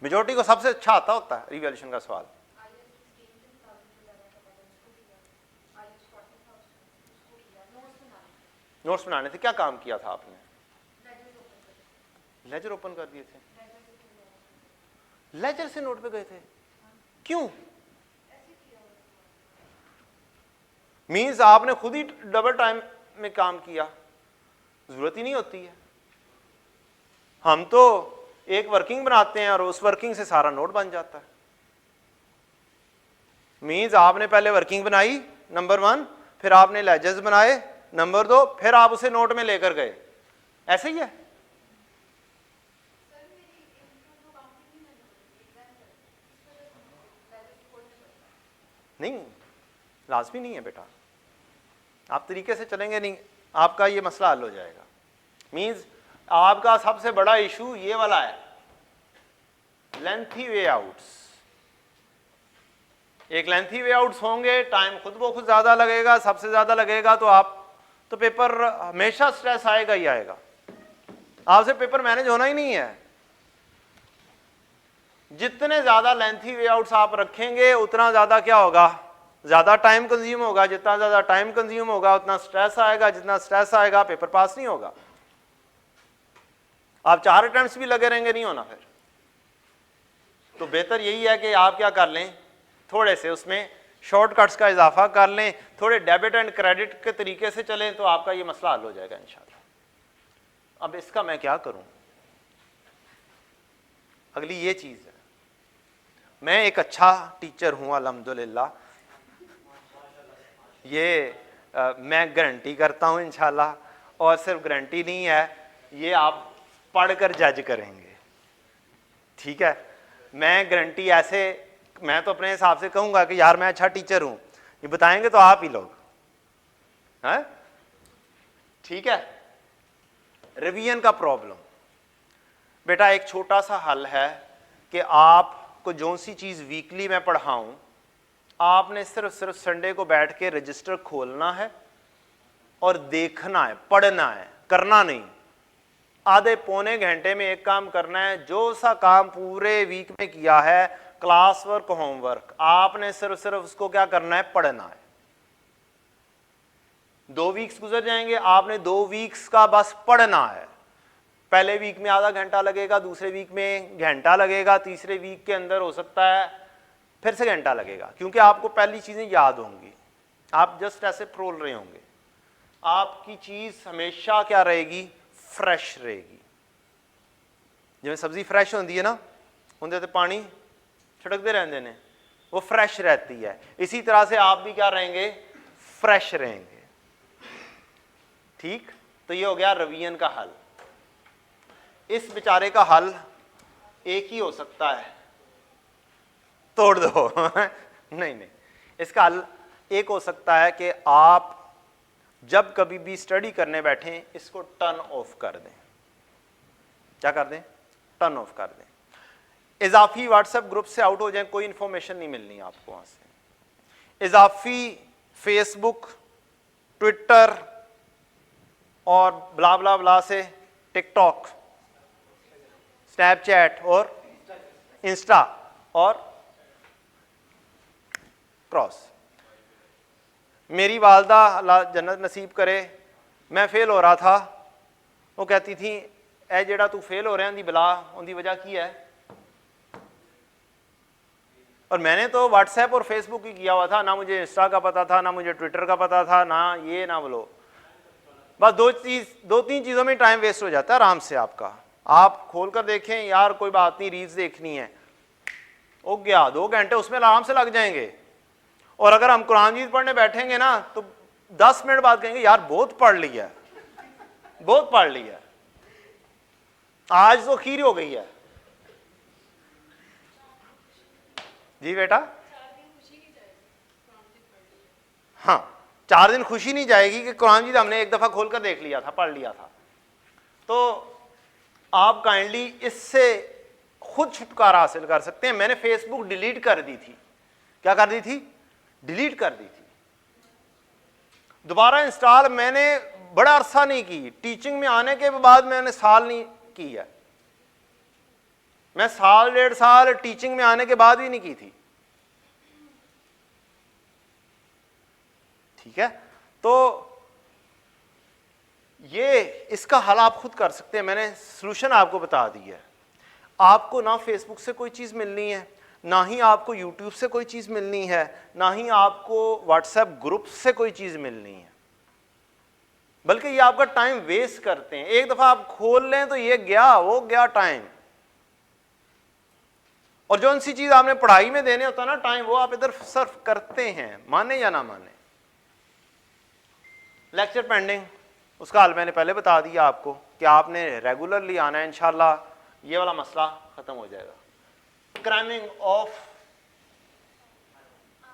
मेजॉरिटी को सबसे अच्छा आता होता है रिवैल्यूएशन का सवाल। नोट्स बनाने थे, क्या काम किया था आपने? लेजर ओपन कर दिए थे, लेजर से नोट पे गए थे, क्यों? मींस आपने खुद ही डबल टाइम में काम किया, जरूरत ही नहीं होती है। हम तो एक वर्किंग बनाते हैं और उस वर्किंग से सारा नोट बन जाता है। मींस आपने पहले वर्किंग बनाई नंबर 1, फिर आपने लेजर्स बनाए नंबर 2, फिर आप उसे नोट में लेकर गए। ऐसे ही है। नहीं, लाजमी नहीं है बेटा। आप तरीके से चलेंगे नहीं, आपका ये मसला हल हो जाएगा। मींस आपका सबसे बड़ा इशू ये वाला है, लेंथी वे आउट्स। एक लेंथी वे आउट्स होंगे, टाइम खुद ब खुद ज्यादा लगेगा, सबसे ज्यादा लगेगा तो आप तो पेपर हमेशा स्ट्रेस आएगा ही आएगा। आपसे पेपर मैनेज होना ही नहीं है। जितने ज्यादा लेंथी वे आउट्स आप रखेंगे उतना ज्यादा क्या होगा, ज्यादा टाइम कंज्यूम होगा। जितना ज्यादा टाइम कंज्यूम होगा उतना स्ट्रेस आएगा, जितना स्ट्रेस आएगा पेपर पास नहीं होगा। आप 4 अटेम्प्ट्स भी लगे रहेंगे, नहीं होना फिर। तो बेहतर यही है कि आप क्या कर लें, थोड़े से उसमें शॉर्टकट्स का इजाफा कर लें, थोड़े डेबिट एंड क्रेडिट के तरीके से चलें तो आपका ये मसला हल हो जाएगा इंशाल्लाह। अब इसका मैं क्या करूं? अगली ये चीज है, मैं एक अच्छा टीचर हूं अल्हम्दुलिल्लाह, ये मैं गारंटी करता हूं इंशाल्लाह। और सिर्फ गारंटी नहीं है, ये आप पढ़कर जज करेंगे, ठीक है। मैं गारंटी ऐसे, मैं तो अपने हिसाब से कहूंगा कि यार मैं अच्छा टीचर हूं, ये बताएंगे तो आप ही लोग हैं, ठीक है। रिवीजन का प्रॉब्लम बेटा एक छोटा सा हल है कि आपको जो सी चीज वीकली में पढ़ाऊं, आपने सिर्फ संडे को बैठ के रजिस्टर खोलना है और देखना है, पढ़ना है, करना नहीं। आधे पौने घंटे में एक काम करना है, जो सा काम पूरे वीक में किया है, क्लास वर्क, होमवर्क, आपने सिर्फ उसको क्या करना है, पढ़ना है। 2 वीक्स गुजर जाएंगे, आपने 2 वीक्स का बस पढ़ना है। पहले वीक में आधा घंटा लगेगा, दूसरे वीक में घंटा लगेगा, तीसरे वीक के अंदर हो सकता है फिर से घंटा लगेगा, क्योंकि आपको पहली चीजें याद होंगी। आप जस्ट ऐसे फ्रोल रहे होंगे, आपकी चीज हमेशा क्या रहेगी, फ्रेश रहेगी। जिवें सब्जी फ्रेश होती है ना, उनके पानी छिड़कते रहते हैं, वो फ्रेश रहती है। इसी तरह से आप भी क्या रहेंगे, फ्रेश रहेंगे, ठीक। तो ये हो गया रिवीजन का हल। इस बेचारे का हल एक ही हो सकता है, तोड़ दो नहीं, इसका हल एक हो सकता है कि आप जब कभी भी स्टडी करने बैठें इसको टर्न ऑफ कर दें। क्या कर दें, टर्न ऑफ कर दें। इजाफी व्हाट्सएप ग्रुप से आउट हो जाएं, कोई इंफॉर्मेशन नहीं मिलनी आपको वहां से। इजाफी फेसबुक ट्विटर और ब्ला ब्ला ब्ला से टिकटॉक, स्नैपचैट और इंस्टा और क्रॉस। मेरी वालदा अल्लाह जन्नत नसीब करे, मैं फेल हो रहा था, वो कहती थी ए जेड़ा तू फेल हो रहा है उनकी बला उनकी वजह की है। और मैंने तो व्हाट्सएप और फेसबुक ही किया हुआ था, ना मुझे इंस्टा का पता था, ना मुझे ट्विटर का पता था, ना ये ना वो। बस दो तीन चीज़ों में टाइम वेस्ट हो जाता है आराम से आपका। आप खोल कर देखें यार, कोई बात नहीं, रील्स देखनी है, हो गया 2 घंटे उसमें आराम से लग जाएंगे। और अगर हम कुरान मजीद पढ़ने बैठेंगे ना तो 10 मिनट बाद कहेंगे यार बहुत पढ़ लिया, बहुत पढ़ लिया, आज तो खीर हो गई है। जी बेटा, हाँ 4 दिन खुशी नहीं जाएगी कि कुरान मजीद हमने एक दफा खोलकर देख लिया था, पढ़ लिया था। तो आप काइंडली इससे खुद छुटकारा हासिल कर सकते हैं। मैंने फेसबुक डिलीट कर दी थी। क्या कर दी थी? डिलीट कर दी थी। दोबारा इंस्टॉल मैंने बड़ा अरसा नहीं की, टीचिंग में आने के बाद मैंने साल नहीं की है, मैं साल 1.5 साल टीचिंग में आने के बाद भी नहीं की थी। ठीक है, तो ये इसका हल आप खुद कर सकते हैं। मैंने सलूशन आपको बता दिया है। आपको ना फेसबुक से कोई चीज़ मिलनी है, ना ही आपको यूट्यूब से कोई चीज़ मिलनी है, ना ही आपको व्हाट्सएप ग्रुप से कोई चीज़ मिलनी है, बल्कि ये आपका टाइम वेस्ट करते हैं। एक दफ़ा आप खोल लें तो ये गया वो गया टाइम। और जो सी चीज़ आपने पढ़ाई में देने होता है ना टाइम, वो आप इधर सर्फ करते हैं, माने या ना माने। लेक्चर पेंडिंग, उसका हल मैंने पहले बता दिया आपको कि आपने रेगुलरली आना है, इंशाल्लाह ये वाला मसला खत्म हो जाएगा। क्रैमिंग ऑफ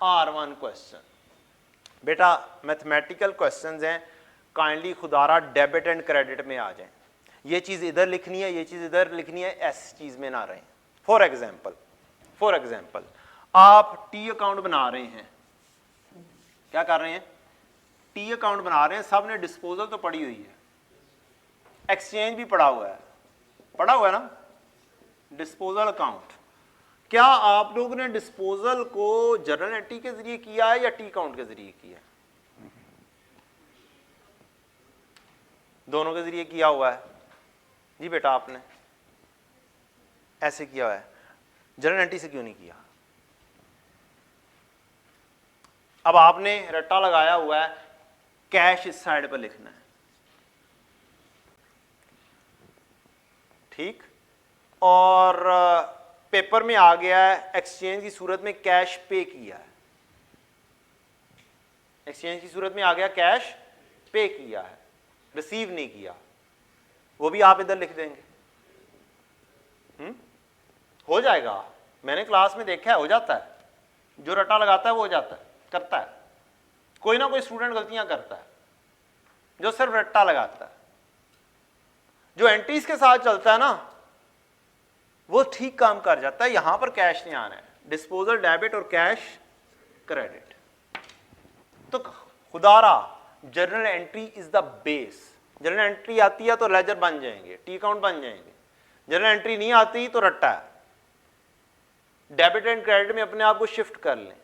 R1 क्वेश्चन, बेटा मैथमेटिकल क्वेश्चंस हैं, काइंडली खुदारा डेबिट एंड क्रेडिट में आ जाएं। ये चीज़ इधर लिखनी है, ये चीज़ इधर लिखनी है, ऐसी चीज़ में ना रहें। फॉर एग्जाम्पल आप टी अकाउंट बना रहे हैं, क्या कर रहे हैं? टी अकाउंट बना रहे हैं, सब ने डिस्पोजल तो पड़ी हुई है, एक्सचेंज भी पड़ा हुआ है ना, डिस्पोजल अकाउंट। क्या आप लोगों ने डिस्पोजल को जर्नल एंट्री के जरिए किया है या टी अकाउंट के जरिए किया है? दोनों के जरिए किया हुआ है। जी बेटा, आपने ऐसे किया हुआ है, जर्नल एंट्री से क्यों नहीं किया? अब आपने रट्टा लगाया हुआ है, कैश इस साइड पर लिखना है, ठीक, और पेपर में आ गया है एक्सचेंज की सूरत में कैश पे किया है, एक्सचेंज की सूरत में आ गया कैश पे किया है, रिसीव नहीं किया, वो भी आप इधर लिख देंगे। हो जाएगा, मैंने क्लास में देखा है, हो जाता है। जो रट्टा लगाता है वो हो जाता है, करता है। कोई ना कोई स्टूडेंट गलतियां करता है जो सिर्फ रट्टा लगाता है। जो एंट्रीज के साथ चलता है ना वो ठीक काम कर जाता है। यहां पर कैश नहीं आना है, डिस्पोजल डेबिट और कैश क्रेडिट। तो खुदारा journal entry is the base. Journal entry आती है तो लेजर बन जाएंगे, टी अकाउंट बन जाएंगे। जर्नल एंट्री नहीं आती तो रट्टा है। डेबिट एंड क्रेडिट में अपने आप को शिफ्ट कर लें।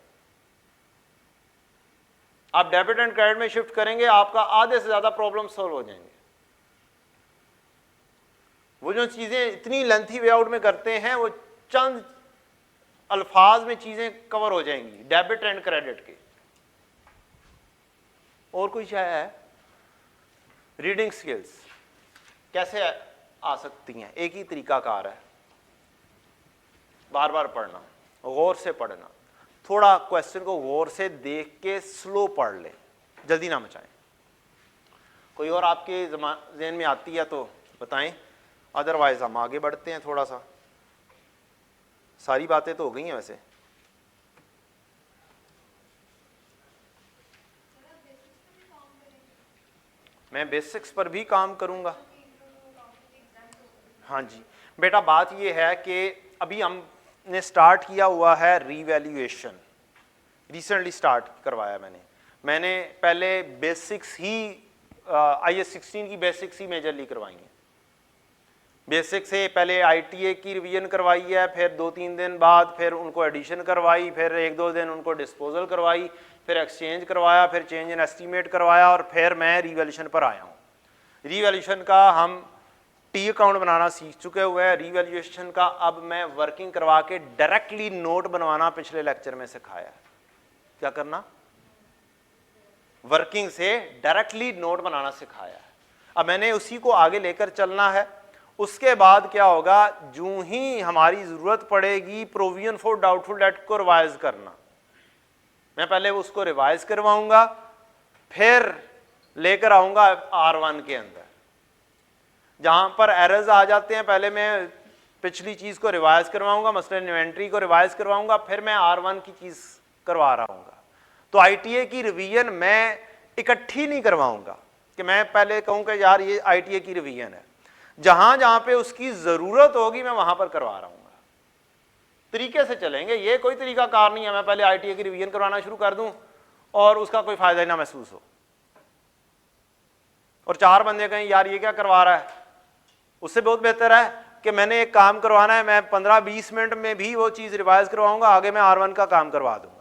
आप डेबिट एंड क्रेडिट में शिफ्ट करेंगे, आपका आधे से ज्यादा प्रॉब्लम सॉल्व हो जाएंगे। वो जो चीजें इतनी लेंथी वे आउट में करते हैं, वो चंद अल्फाज में चीजें कवर हो जाएंगी डेबिट एंड क्रेडिट के। और कोई शायद है? रीडिंग स्किल्स कैसे आ सकती हैं? एक ही तरीकाकार है, बार बार पढ़ना, गौर से पढ़ना। थोड़ा क्वेश्चन को गौर से देख के स्लो पढ़ लें, जल्दी ना मचाएं। कोई और आपके ज़हन में आती है तो बताएं, अदरवाइज हम आगे बढ़ते हैं थोड़ा सा। सारी बातें तो हो गई हैं वैसे। मैं बेसिक्स पर भी काम करूंगा। हाँ जी बेटा, बात ये है कि अभी हमने स्टार्ट किया हुआ है रीवैल्यूएशन, रिसेंटली स्टार्ट करवाया मैंने। मैंने पहले बेसिक्स ही IS 16 की बेसिक्स ही मेजरली करवाई हैं। बेसिक से पहले ITA की रिवीजन करवाई है, फिर 2-3 दिन बाद फिर उनको एडिशन करवाई, फिर 1-2 दिन उनको डिस्पोजल करवाई, फिर एक्सचेंज करवाया, फिर चेंज इन एस्टीमेट करवाया, और फिर मैं रीवैल्यूशन पर आया हूँ। रीवैल्यूशन का हम टी अकाउंट बनाना सीख चुके हुए हैं। रीवैल्यूएशन का अब मैं वर्किंग करवा के डायरेक्टली नोट बनवाना पिछले लेक्चर में सिखाया है। क्या करना? वर्किंग से डायरेक्टली नोट बनाना सिखाया है। अब मैंने उसी को आगे लेकर चलना है। उसके बाद क्या होगा, जो ही हमारी जरूरत पड़ेगी प्रोविजन फॉर डाउटफुल डेट को रिवाइज करना, मैं पहले उसको रिवाइज करवाऊंगा, फिर लेकर आऊंगा R1 के अंदर। जहां पर एरर्स आ जाते हैं पहले मैं पिछली चीज को रिवाइज करवाऊंगा, मसलन इन्वेंट्री को रिवाइज करवाऊंगा, फिर मैं R1 की चीज करवा रहा हूँ। तो ITA की रिवीजन मैं इकट्ठी नहीं करवाऊंगा कि मैं पहले कहूँगा यार ये ITA की रिवीजन है। जहां जहां पे उसकी जरूरत होगी मैं वहां पर करवा रहा हूँ। तरीके से चलेंगे, ये कोई तरीका कार नहीं है मैं पहले ITA की रिवीजन करवाना शुरू कर दूं और उसका कोई फायदा ही ना महसूस हो, और 4 बंदे कहें यार ये क्या करवा रहा है। उससे बहुत बेहतर है कि मैंने एक काम करवाना है, मैं 15-20 मिनट में भी वो चीज रिवाइज करवाऊंगा, आगे मैं R1 का काम करवा दूंगा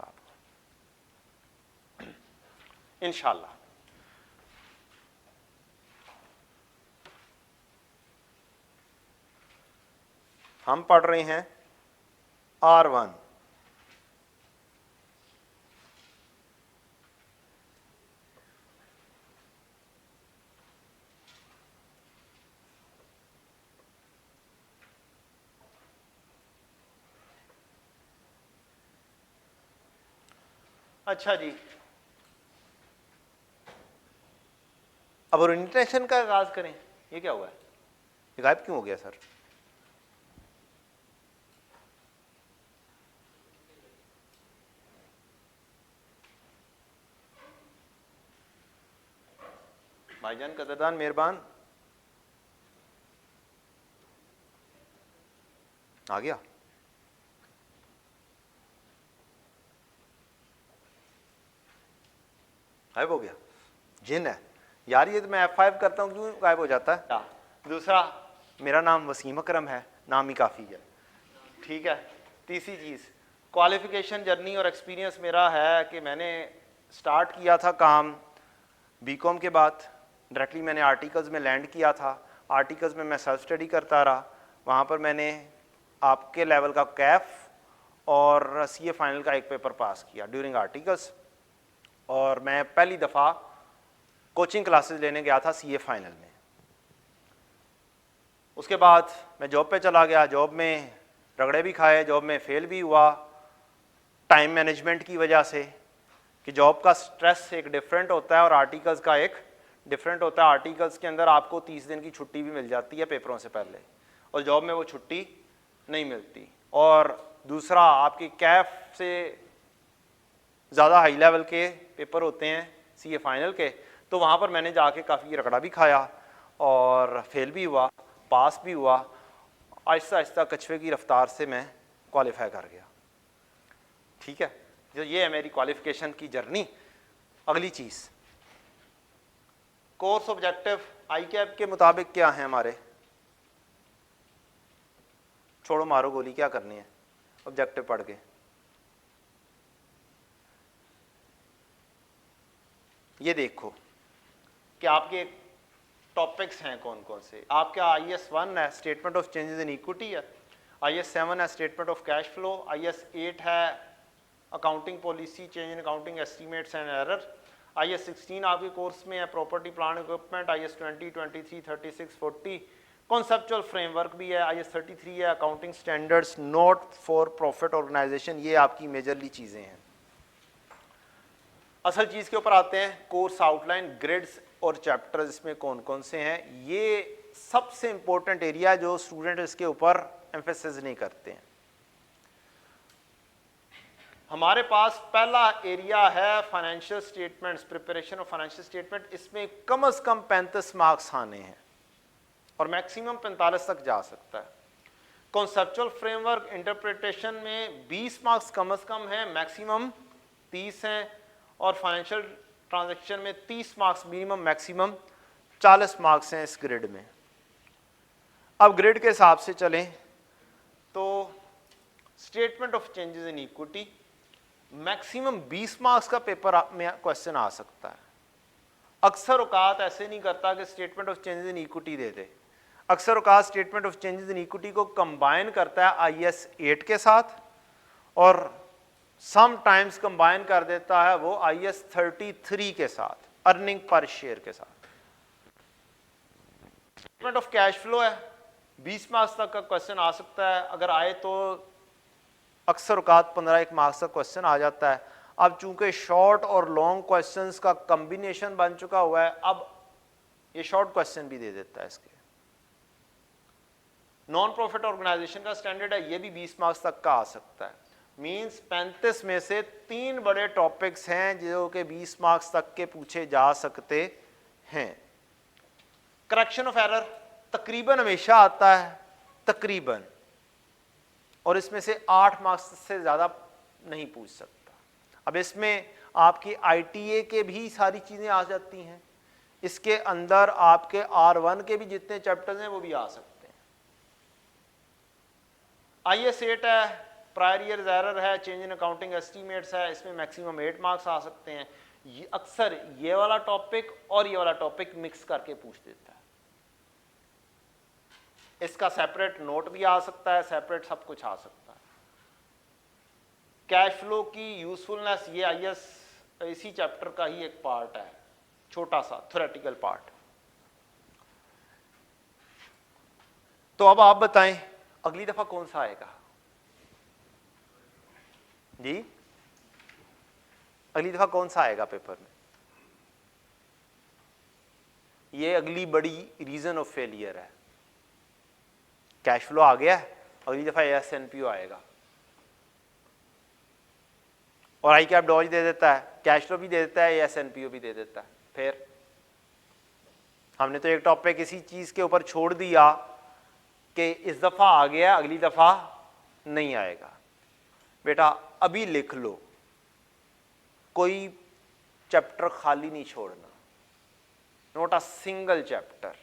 इंशाल्लाह। हम पढ़ रहे हैं R1। अच्छा जी, अब ओरिएंटेशन का आगाज करें। ये क्या हुआ है, ये गायब क्यों हो गया सर? भाईजान कदरदान मेहरबान, आ गया? गायब हो गया? जिन है यार, ये तो मैं F5 करता हूँ क्यों गायब हो जाता है? दूसरा, मेरा नाम वसीम अकरम है, नाम ही काफ़ी है, ठीक है। तीसरी चीज़, क्वालिफिकेशन जर्नी और एक्सपीरियंस मेरा है कि मैंने स्टार्ट किया था काम BCom के बाद, डायरेक्टली मैंने आर्टिकल्स में लैंड किया था। आर्टिकल्स में मैं सेल्फ स्टडी करता रहा, वहाँ पर मैंने आपके लेवल का कैफ और CA फाइनल का एक पेपर पास किया ड्यूरिंग आर्टिकल्स, और मैं पहली दफ़ा कोचिंग क्लासेस लेने गया था CA फाइनल में। उसके बाद मैं जॉब पे चला गया, जॉब में रगड़े भी खाए, जॉब में फेल भी हुआ टाइम मैनेजमेंट की वजह से, कि जॉब का स्ट्रेस एक डिफरेंट होता है और आर्टिकल्स का एक डिफरेंट होता है। आर्टिकल्स के अंदर आपको 30 दिन की छुट्टी भी मिल जाती है पेपरों से पहले, और जॉब में वो छुट्टी नहीं मिलती। और दूसरा, आपकी कैफ से ज़्यादा हाई लेवल के पेपर होते हैं CA फाइनल के, तो वहाँ पर मैंने जाके काफ़ी रगड़ा भी खाया और फेल भी हुआ, पास भी हुआ। आहिस्ता आहिस्ता कछुए की रफ्तार से मैं क्वालिफाई कर गया, ठीक है। जो ये है मेरी क्वालिफिकेशन की जर्नी। अगली चीज़, कोर्स ऑब्जेक्टिव ICAP के मुताबिक क्या है हमारे? छोड़ो मारो गोली, क्या करनी है ऑब्जेक्टिव पढ़ के? ये देखो कि आपके टॉपिक्स हैं कौन कौन से। आपका IS 1 है, statement of changes in equity है। IS 7 है, statement of cash flow. IS 8 है, accounting policy, change in accounting estimates and error. IS 16 आपके कोर्स में है, property plan equipment. IS 20, 23, 36, 40 conceptual framework भी है। IS 33 है, accounting standards not for profit organization. ये आपकी मेजरली चीज़ें हैं। असल चीज़ के ऊपर आते हैं, कोर्स आउटलाइन, ग्रिड्स और चैप्टर्स इसमें कौन कौन से हैं। ये सबसे इंपॉर्टेंट एरिया जो स्टूडेंट इसके ऊपर एम्फेसिस नहीं करते हैं। हमारे पास पहला एरिया है financial statements, preparation of financial statement. इसमें कम से कम 35 मार्क्स आने हैं और मैक्सिमम 45 तक जा सकता है। कॉन्सेप्चुअल फ्रेमवर्क इंटरप्रिटेशन में 20 मार्क्स कम से कम है, मैक्सिमम 30 हैं। और फाइनेंशियल ट्रांजैक्शन में 30 मार्क्स मिनिमम, मैक्सिमम 40 मार्क्स हैं इस ग्रिड में। अब ग्रिड के हिसाब से चलें तो statement of changes in equity maximum 20 marks का पेपर में क्वेश्चन आ सकता है। अक्सर औकात ऐसे नहीं करता कि statement of changes in equity दे दे, अक्सर औकात statement of changes in equity को कंबाइन करता है IAS 8 के साथ, और सम टाइम्स कंबाइन कर देता है वो IAS 33 के साथ, अर्निंग पर शेयर के साथ। स्टेटमेंट ऑफ कैश फ्लो है, 20 मार्क्स तक का क्वेश्चन आ सकता है, अगर आए तो अक्सर औकात 15 मार्क्स का क्वेश्चन आ जाता है। अब चूंकि शॉर्ट और लॉन्ग क्वेश्चंस का कॉम्बिनेशन बन चुका हुआ है, अब ये शॉर्ट क्वेश्चन भी दे देता है इसके। नॉन प्रॉफिट ऑर्गेनाइजेशन का स्टैंडर्ड है, ये भी 20 मार्क्स तक का आ सकता है। मींस 35 में से 3 बड़े टॉपिक्स हैं जो कि 20 मार्क्स तक के पूछे जा सकते हैं। करेक्शन ऑफ एरर तकरीबन हमेशा आता है, तकरीबन, और इसमें से 8 मार्क्स से ज़्यादा नहीं पूछ सकता। अब इसमें आपकी ITA के भी सारी चीज़ें आ जाती हैं, इसके अंदर आपके R1 के भी जितने चैप्टर्स हैं वो भी आ सकते हैं। IAS 8 है, प्रायर ईयर एरर है, चेंज इन अकाउंटिंग एस्टीमेट्स है, इसमें मैक्सिमम 8 मार्क्स आ सकते हैं। ये अक्सर ये वाला टॉपिक और ये वाला टॉपिक मिक्स करके पूछ देता है। इसका सेपरेट नोट भी आ सकता है, सेपरेट सब कुछ आ सकता है। कैश फ्लो की यूजफुलनेस, ये IAS इसी चैप्टर का ही एक पार्ट है, छोटा सा थ्योरेटिकल पार्ट। तो अब आप बताएं अगली दफा कौन सा आएगा जी? अगली दफा कौन सा आएगा पेपर में? ये अगली बड़ी रीजन ऑफ फेलियर है। कैश फ्लो आ गया है, अगली दफा AS&PO आएगा, और आई कैप डॉज दे देता है, कैश फ्लो भी दे देता है, AS&PO भी दे देता है। फिर हमने तो एक टॉपिक इसी चीज के ऊपर छोड़ दिया कि इस दफा आ गया, अगली दफा नहीं आएगा। बेटा अभी लिख लो, कोई चैप्टर खाली नहीं छोड़ना, not a single chapter.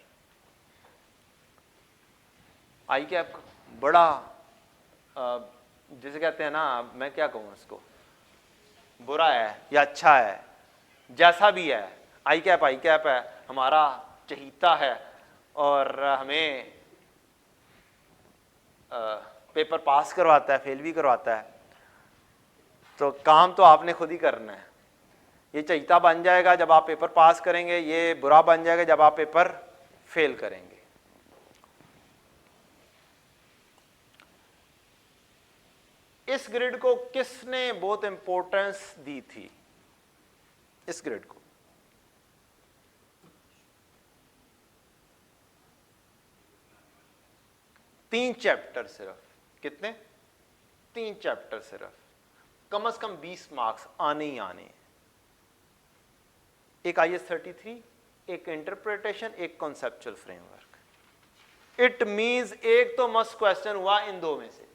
I cap बड़ा जैसे कहते हैं ना, मैं क्या कहूँ उसको, बुरा है या अच्छा है, जैसा भी है, आई कैप है, हमारा चहीता है, और हमें पेपर पास करवाता है, फेल भी करवाता है। तो काम तो आपने खुद ही करना है। ये चहीता बन जाएगा जब आप पेपर पास करेंगे, ये बुरा बन जाएगा जब आप पेपर फेल करेंगे। इस ग्रिड को किसने बहुत इंपॉर्टेंस दी थी? इस ग्रिड को तीन चैप्टर सिर्फ, कितने? 3 चैप्टर सिर्फ, कम से कम 20 मार्क्स आने ही आने हैं। एक IAS 33, एक इंटरप्रिटेशन, एक कॉन्सेप्चुअल फ्रेमवर्क। इट मींस एक तो मस्ट क्वेश्चन हुआ इन दो में से।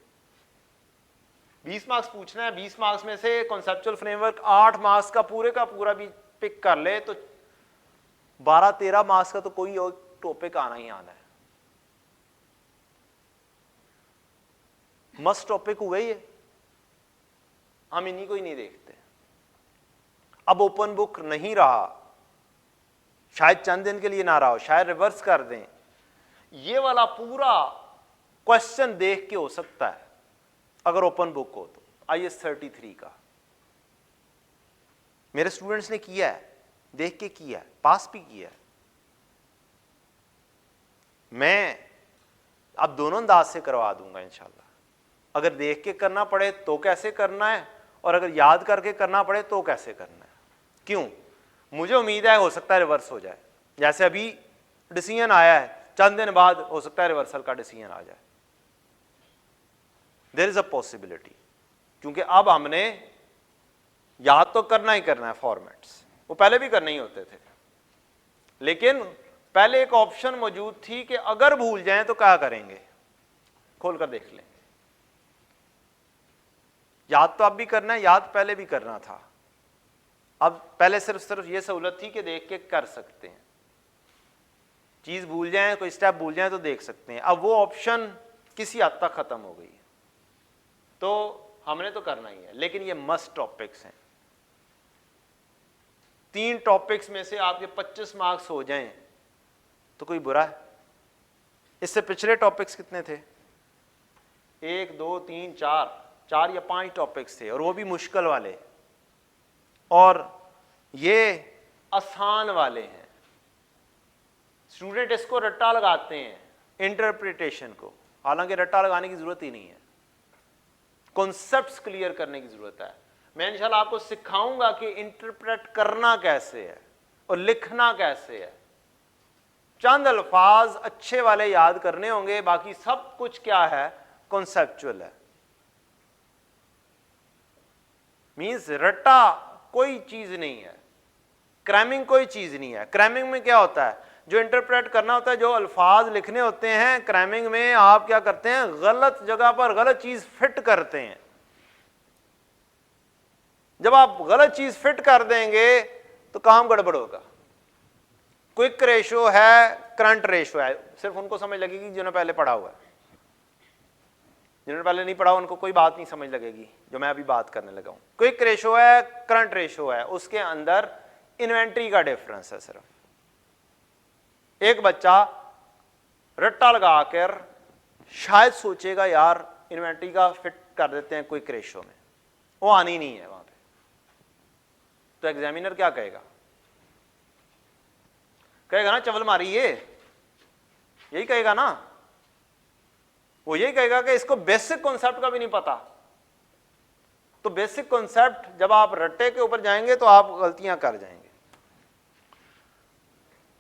20 मार्क्स पूछना है, 20 मार्क्स में से कॉन्सेप्चुअल फ्रेमवर्क 8 मार्क्स का पूरा भी पिक कर ले तो 12-13 मार्क्स का तो कोई और टॉपिक आना ही आना है। मस्ट टॉपिक हुए ये, हम इन्हीं को ही नहीं देखते। अब ओपन बुक नहीं रहा, शायद चंद दिन के लिए ना रहा हो, शायद रिवर्स कर दें। ये वाला पूरा क्वेश्चन देख के हो सकता है अगर ओपन बुक हो तो, IAS 33 का। मेरे स्टूडेंट्स ने किया है, देख के किया है, पास भी किया है। मैं अब दोनों अंदाज से करवा दूंगा इंशाल्लाह। अगर देख के करना पड़े तो कैसे करना है, और अगर याद करके करना पड़े तो कैसे करना है। क्यों? मुझे उम्मीद है हो सकता है रिवर्स हो जाए, जैसे अभी डिसीजन आया है, चंद दिन बाद हो सकता है रिवर्सल का डिसीजन आ जाए। देयर इज अ पॉसिबिलिटी, क्योंकि अब हमने याद तो करना ही करना है फॉर्मेट्स, वो पहले भी करने ही होते थे, लेकिन पहले एक ऑप्शन मौजूद थी कि अगर भूल जाएं तो क्या करेंगे, खोल कर देख लें। याद तो अब भी करना है, याद पहले भी करना था, अब पहले सिर्फ ये सहूलत थी कि देख के कर सकते हैं, चीज भूल जाएं, कोई स्टेप भूल जाएं तो देख सकते हैं। अब वो ऑप्शन किसी हद तक खत्म हो गई है, तो हमने तो करना ही है। लेकिन ये मस्ट टॉपिक्स हैं, 3 टॉपिक्स में से आपके 25 मार्क्स हो जाएं तो कोई बुरा है। इससे पिछले टॉपिक्स कितने थे? 1 2 3 4 या 5 टॉपिक्स थे, और वो भी मुश्किल वाले, और ये आसान वाले हैं। स्टूडेंट इसको रट्टा लगाते हैं इंटरप्रिटेशन को, हालांकि रट्टा लगाने की जरूरत ही नहीं है, कॉन्सेप्ट्स क्लियर करने की जरूरत है। मैं इंशाल्लाह आपको सिखाऊंगा कि इंटरप्रेट करना कैसे है और लिखना कैसे है। चंद अल्फाज अच्छे वाले याद करने होंगे, बाकी सब कुछ क्या है? कॉन्सेप्चुअल है। मींस रट्टा कोई चीज नहीं है, क्रैमिंग कोई चीज नहीं है। क्रैमिंग में क्या होता है? जो इंटरप्रेट करना होता है, जो अल्फाज लिखने होते हैं, क्रैमिंग में आप क्या करते हैं? गलत जगह पर गलत चीज फिट करते हैं। जब आप गलत चीज फिट कर देंगे तो काम गड़बड़ होगा। क्विक रेशो है, करंट रेशो है, सिर्फ उनको समझ लगेगी जिन्होंने पहले पढ़ा हुआ है। जिन्होंने पहले नहीं पढ़ा उनको कोई बात नहीं समझ लगेगी जो मैं अभी बात करने लगा हूं। क्विक रेशो है, करंट रेशो है, उसके अंदर इन्वेंट्री का डिफरेंस है। सिर्फ एक बच्चा रट्टा लगाकर शायद सोचेगा यार इन्वेंट्री का फिट कर देते हैं क्विक रेशो में, वो आनी नहीं है वहां पे, तो एग्जामिनर क्या कहेगा? कहेगा ना चवल मारी ये, यही कहेगा ना, वो यही कहेगा कि इसको बेसिक कॉन्सेप्ट का भी नहीं पता। तो बेसिक कॉन्सेप्ट जब आप रट्टे के ऊपर जाएंगे तो आप गलतियां कर जाएंगे।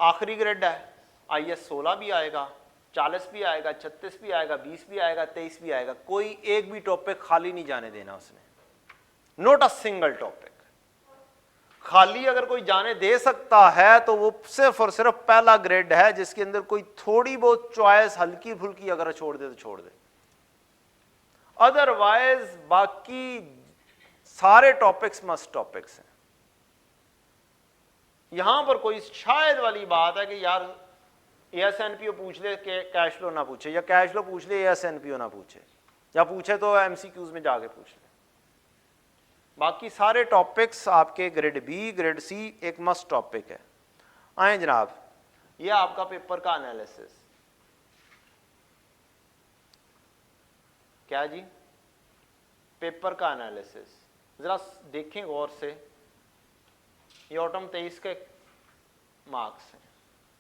आखिरी ग्रेड है, IAS 16 भी आएगा, 40 भी आएगा, 36 भी आएगा, 20 भी आएगा, 23 भी आएगा। कोई एक भी टॉपिक खाली नहीं जाने देना उसने, नॉट अ सिंगल टॉपिक। खाली अगर कोई जाने दे सकता है तो वो सिर्फ और सिर्फ पहला ग्रेड है, जिसके अंदर कोई थोड़ी बहुत चॉइस हल्की फुल्की अगर छोड़ दे तो छोड़ दे। अदरवाइज बाकी सारे टॉपिक्स मस्ट टॉपिक्स हैं। यहां पर कोई शायद वाली बात है कि यार ASNPO पूछ ले कि कैश फ्लो ना पूछे, या कैश फ्लो पूछ ले ASNPO ना पूछे, या पूछे तो MCQs में जाके पूछ ले। बाकी सारे टॉपिक्स आपके ग्रेड बी, ग्रेड सी एक मस्ट टॉपिक है। आए जनाब, ये आपका पेपर का एनालिसिस। क्या जी? पेपर का एनालिसिस। जरा देखें गौर से, ये ऑटम 23 के मार्क्स हैं।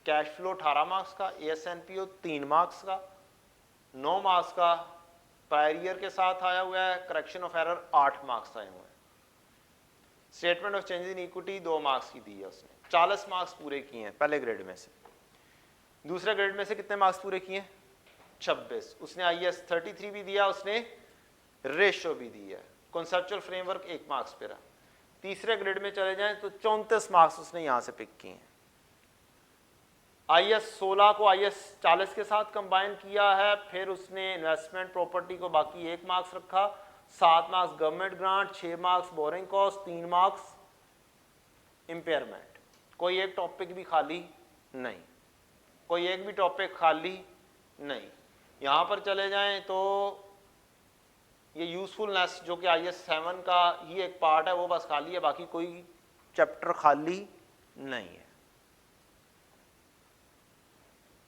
कैश फ्लो 18 मार्क्स का, ASNPO 3 मार्क्स का, 9 मार्क्स का प्रायर ईयर के साथ आया हुआ है, करेक्शन ऑफ एरर 8 मार्क्स आए हुए हैं। Statement of changes in equity 2 marks की दी है उसने, 40 मार्क्स पूरे किए हैं पहले ग्रेड में से। दूसरे ग्रेड में से कितने मार्क्स पूरे किए हैं? 26। उसने IAS 33 भी दिया, उसने रेशो भी दी है। कॉन्सेप्चुअल फ्रेमवर्क 1 मार्क्स पे रहा। तीसरे ग्रेड में चले जाएं तो 34 मार्क्स उसने यहां से पिक किए हैं। IAS 16 को IAS 40 के साथ कंबाइन किया है, फिर उसने इन्वेस्टमेंट प्रॉपर्टी को बाकी 1 मार्क्स रखा, 7 marks government grant, 6 marks borrowing cost, 3 marks impairment. कोई एक टॉपिक भी खाली नहीं, कोई एक भी टॉपिक खाली नहीं। यहां पर चले जाएं तो ये यूजफुलनेस जो कि IAS 7 का ही एक पार्ट है वो बस खाली है, बाकी कोई चैप्टर खाली नहीं है।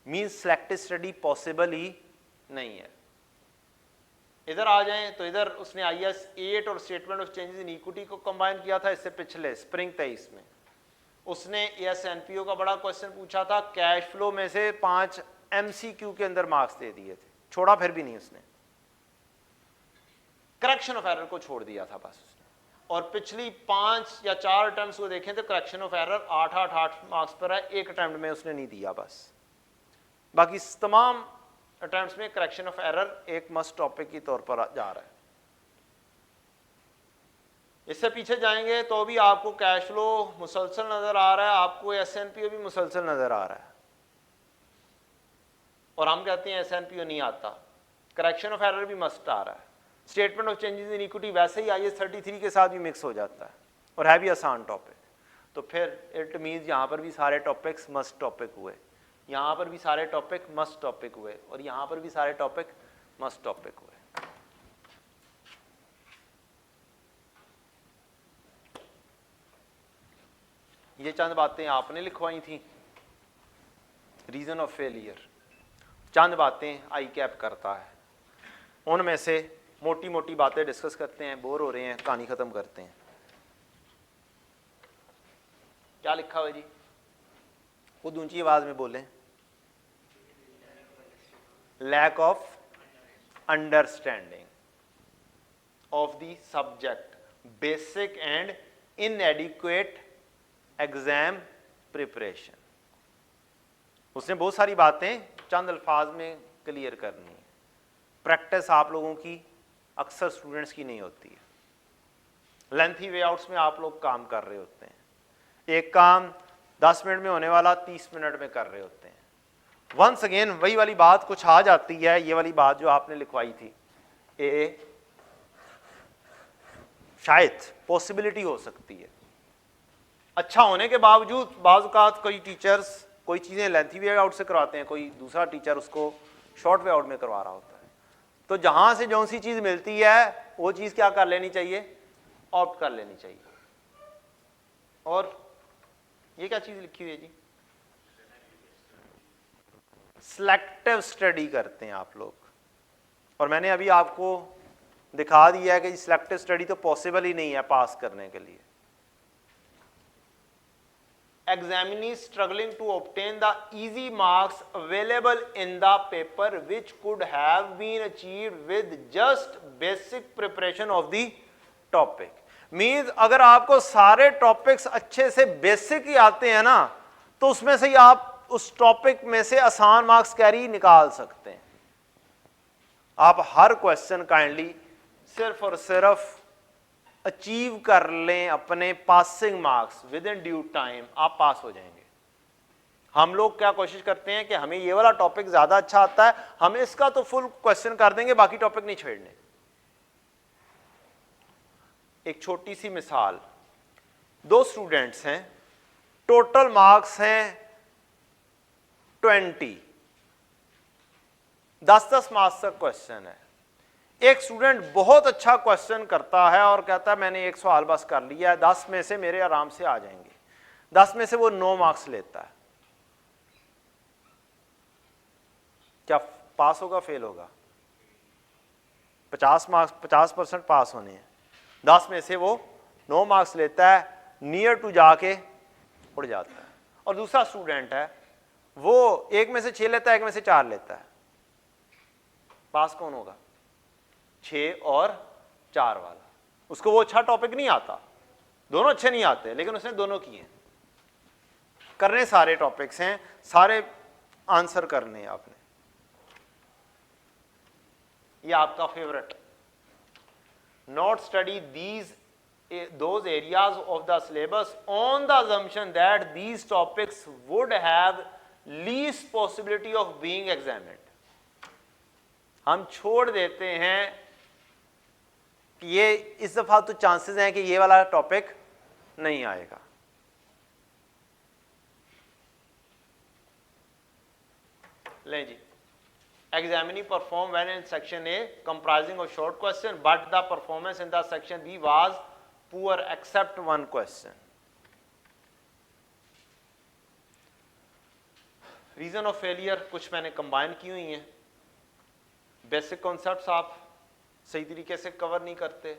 मींस सिलेक्टिव स्टडी पॉसिबल ही नहीं है। इधर आ जाएं तो इधर उसने IAS 8 और statement of changes in equity को कंबाइन किया था। इससे पिछले स्प्रिंग 23 में उसने ASNPO का बड़ा क्वेश्चन पूछा था, कैश फ्लो में से 5 MCQ के अंदर मार्क्स दे दिए थे, छोड़ा फिर भी नहीं उसने, करेक्शन ऑफ एरर को छोड़ दिया था बस उसने। और पिछली 5 या 4 अटेम्प्ट्स को देखें तो करेक्शन ऑफ एरर 8 मार्क्स पर है, एक अटेम्प्ट में उसने नहीं दिया बस। बाकी तमाम अटेम्प्ट्स में करेक्शन ऑफ एरर एक मस्ट टॉपिक के तौर पर जा रहा है। इससे पीछे जाएंगे तो भी आपको कैश फ्लो मुसलसल नजर आ रहा है, आपको SNPO भी मुसलसल नजर आ रहा है, और हम कहते हैं SNPO नहीं आता। करेक्शन ऑफ एरर भी मस्ट आ रहा है। Statement of changes in equity वैसे ही IAS 33 के साथ भी मिक्स हो जाता है और है भी आसान टॉपिक। तो फिर इट मीन्स यहाँ पर भी सारे टॉपिक्स मस्ट टॉपिक हुए, यहाँ पर भी सारे टॉपिक मस्ट टॉपिक हुए, और यहाँ पर भी सारे टॉपिक मस्ट टॉपिक हुए। ये चंद बातें आपने लिखवाई थी। रीजन ऑफ फेलियर, चंद बातें आई कैप करता है, उनमें से मोटी मोटी बातें डिस्कस करते हैं। बोर हो रहे हैं, कहानी खत्म करते हैं। क्या लिखा हुआ जी? खुद ऊंची आवाज में बोलें। Lack of understanding of the subject, basic and inadequate exam preparation. उसने बहुत सारी बातें चंद अल्फाज में क्लियर करनी है। प्रैक्टिस आप लोगों की अक्सर स्टूडेंट्स की नहीं होती है। लेंथी वे आउट्स में आप लोग काम कर रहे होते हैं, एक काम 10 मिनट में होने वाला 30 मिनट में कर रहे होते हैं। वंस अगेन वही वाली बात कुछ आ जाती है, ये वाली बात जो आपने लिखवाई थी, शायद पॉसिबिलिटी हो सकती है। अच्छा होने के बावजूद बाज़ औक़ात कोई टीचर्स कोई चीज़ें लेंथी वे आउट से करवाते हैं, कोई दूसरा टीचर उसको शॉर्ट वे आउट में करवा रहा होता है। तो जहां से जो सी चीज़ मिलती है वो चीज़ क्या कर लेनी चाहिए? ऑप्ट कर लेनी चाहिए। और ये क्या चीज़ लिखी हुई है जी? सिलेक्टिव स्टडी करते हैं आप लोग, और मैंने अभी आपको दिखा दिया है कि सिलेक्टिव स्टडी तो पॉसिबल ही नहीं है पास करने के लिए। Examinee struggling to obtain the easy marks available in the paper which could have been achieved with just basic preparation of the topic. Means अगर आपको सारे टॉपिक्स अच्छे से बेसिक ही आते हैं ना, तो उसमें से ही आप उस टॉपिक में से आसान मार्क्स कैरी निकाल सकते हैं। आप हर क्वेश्चन काइंडली सिर्फ और सिर्फ अचीव कर लें अपने passing marks with in due time, आप पास हो जाएंगे। हम लोग क्या कोशिश करते हैं कि हमें ये वाला टॉपिक ज्यादा अच्छा आता है, हम इसका तो फुल क्वेश्चन कर देंगे, बाकी टॉपिक नहीं छेड़ने। एक छोटी सी मिसाल, 2 स्टूडेंट्स हैं, टोटल मार्क्स हैं 20, 10-10 मार्क्स का क्वेश्चन है। एक स्टूडेंट बहुत अच्छा क्वेश्चन करता है और कहता है मैंने एक सवाल बस कर लिया है, 10 में से मेरे आराम से आ जाएंगे। 10 में से वो 9 मार्क्स लेता है। क्या पास होगा, फेल होगा? 50 मार्क्स, 50% पास होने हैं। 10 में से वो 9 मार्क्स लेता है, नियर टू जाके उड़ जाता है। और दूसरा स्टूडेंट है, वो 1 में से 6 लेता है, 1 में से 4 लेता है। पास कौन होगा? 6 और 4 वाला। उसको वो अच्छा टॉपिक नहीं आता, दोनों अच्छे नहीं आते, लेकिन उसने दोनों किए। करने सारे टॉपिक्स हैं, सारे आंसर करने हैं आपने। ये आपका favourite. Not study those areas of the syllabus on the assumption that these topics would have least possibility of being examined. हम छोड़ देते हैं कि ये इस दफा तो चांसेस हैं कि ये वाला टॉपिक नहीं आएगा। लें जी, examinee perform well in section A comprising of short question, but the performance in the section B was poor except one question. Reason of failure कुछ मैंने कंबाइन की हुई हैं। बेसिक कॉन्सेप्ट्स आप सही तरीके से कवर नहीं करते,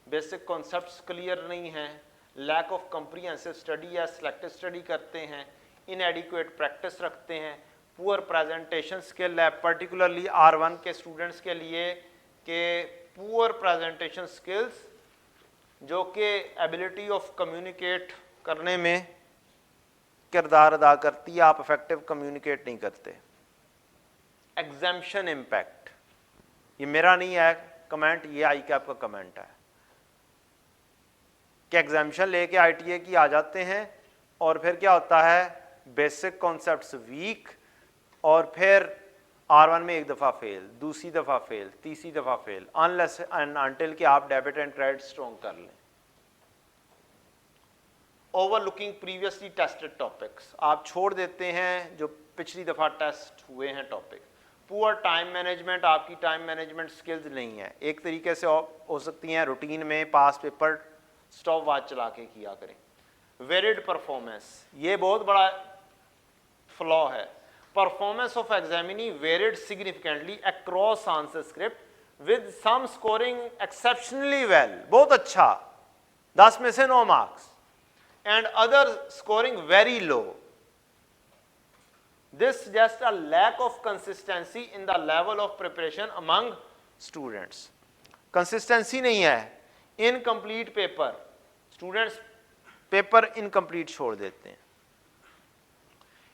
बेसिक कॉन्सेप्ट्स क्लियर नहीं हैं, लैक ऑफ कॉम्प्रिहेंसिव स्टडी या सिलेक्टिव स्टडी करते हैं, इनएडिक्वेट प्रैक्टिस रखते हैं, पुअर प्रेजेंटेशन स्किल है, पर्टिकुलरली R1 के स्टूडेंट्स के लिए कि पुअर प्रेजेंटेशन स्किल्स जो कि एबिलिटी ऑफ कम्युनिकेट करने में किरदार अदा करती है, आप इफेक्टिव कम्युनिकेट नहीं करते। एग्जाम्शन इम्पैक्ट, ये मेरा नहीं है कमेंट, ये ICAP का कमेंट है कि एग्जाम्शन लेके ITA की आ जाते हैं और फिर क्या होता है, बेसिक कॉन्सेप्ट्स वीक, और फिर R1 में एक दफ़ा फेल, दूसरी दफ़ा फेल, तीसरी दफ़ा फेल, अनलेस एंड अनटिल कि आप डेबिट एंड क्रेडिट स्ट्रॉन्ग कर लें। ओवरलुकिंग प्रीवियसली टेस्टेड टॉपिक्स, आप छोड़ देते हैं जो पिछली दफ़ा टेस्ट हुए हैं टॉपिक। पुअर टाइम मैनेजमेंट, आपकी टाइम मैनेजमेंट स्किल्स नहीं है। एक तरीके से हो सकती हैं रूटीन में पास पेपर स्टॉप वॉच चला के किया करें। वेरिड परफॉर्मेंस, ये बहुत बड़ा फ्लॉ है। Performance of examinee varied significantly across answer script with some scoring exceptionally well, बहुत अच्छा 10 में से 9 marks, and other scoring very low. This suggests a lack of consistency in the level of preparation among students. Consistency नहीं है, incomplete paper, students paper incomplete छोड़ देते हैं।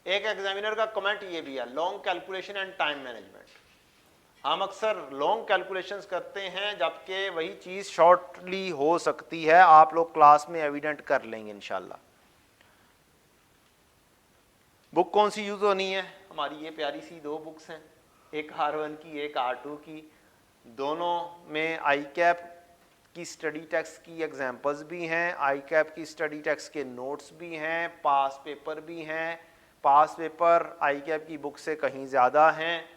एक एग्जामिनर का कमेंट ये भी है, long calculation and time management. हम अक्सर लॉन्ग कैलकुलेशंस करते हैं जबकि वही चीज़ शॉर्टली हो सकती है। आप लोग क्लास में एविडेंट कर लेंगे इंशाल्लाह। बुक कौन सी यूज़ होनी है? हमारी ये प्यारी सी 2 बुक्स हैं, एक R1 की, एक R2 की। दोनों में आई कैप की स्टडी टेक्स्ट की एग्जांपल्स भी हैं, आई कैप की स्टडी टेक्स्ट के नोट्स भी हैं, पास पेपर भी हैं। पास पेपर आई कैप की बुक से कहीं ज़्यादा हैं,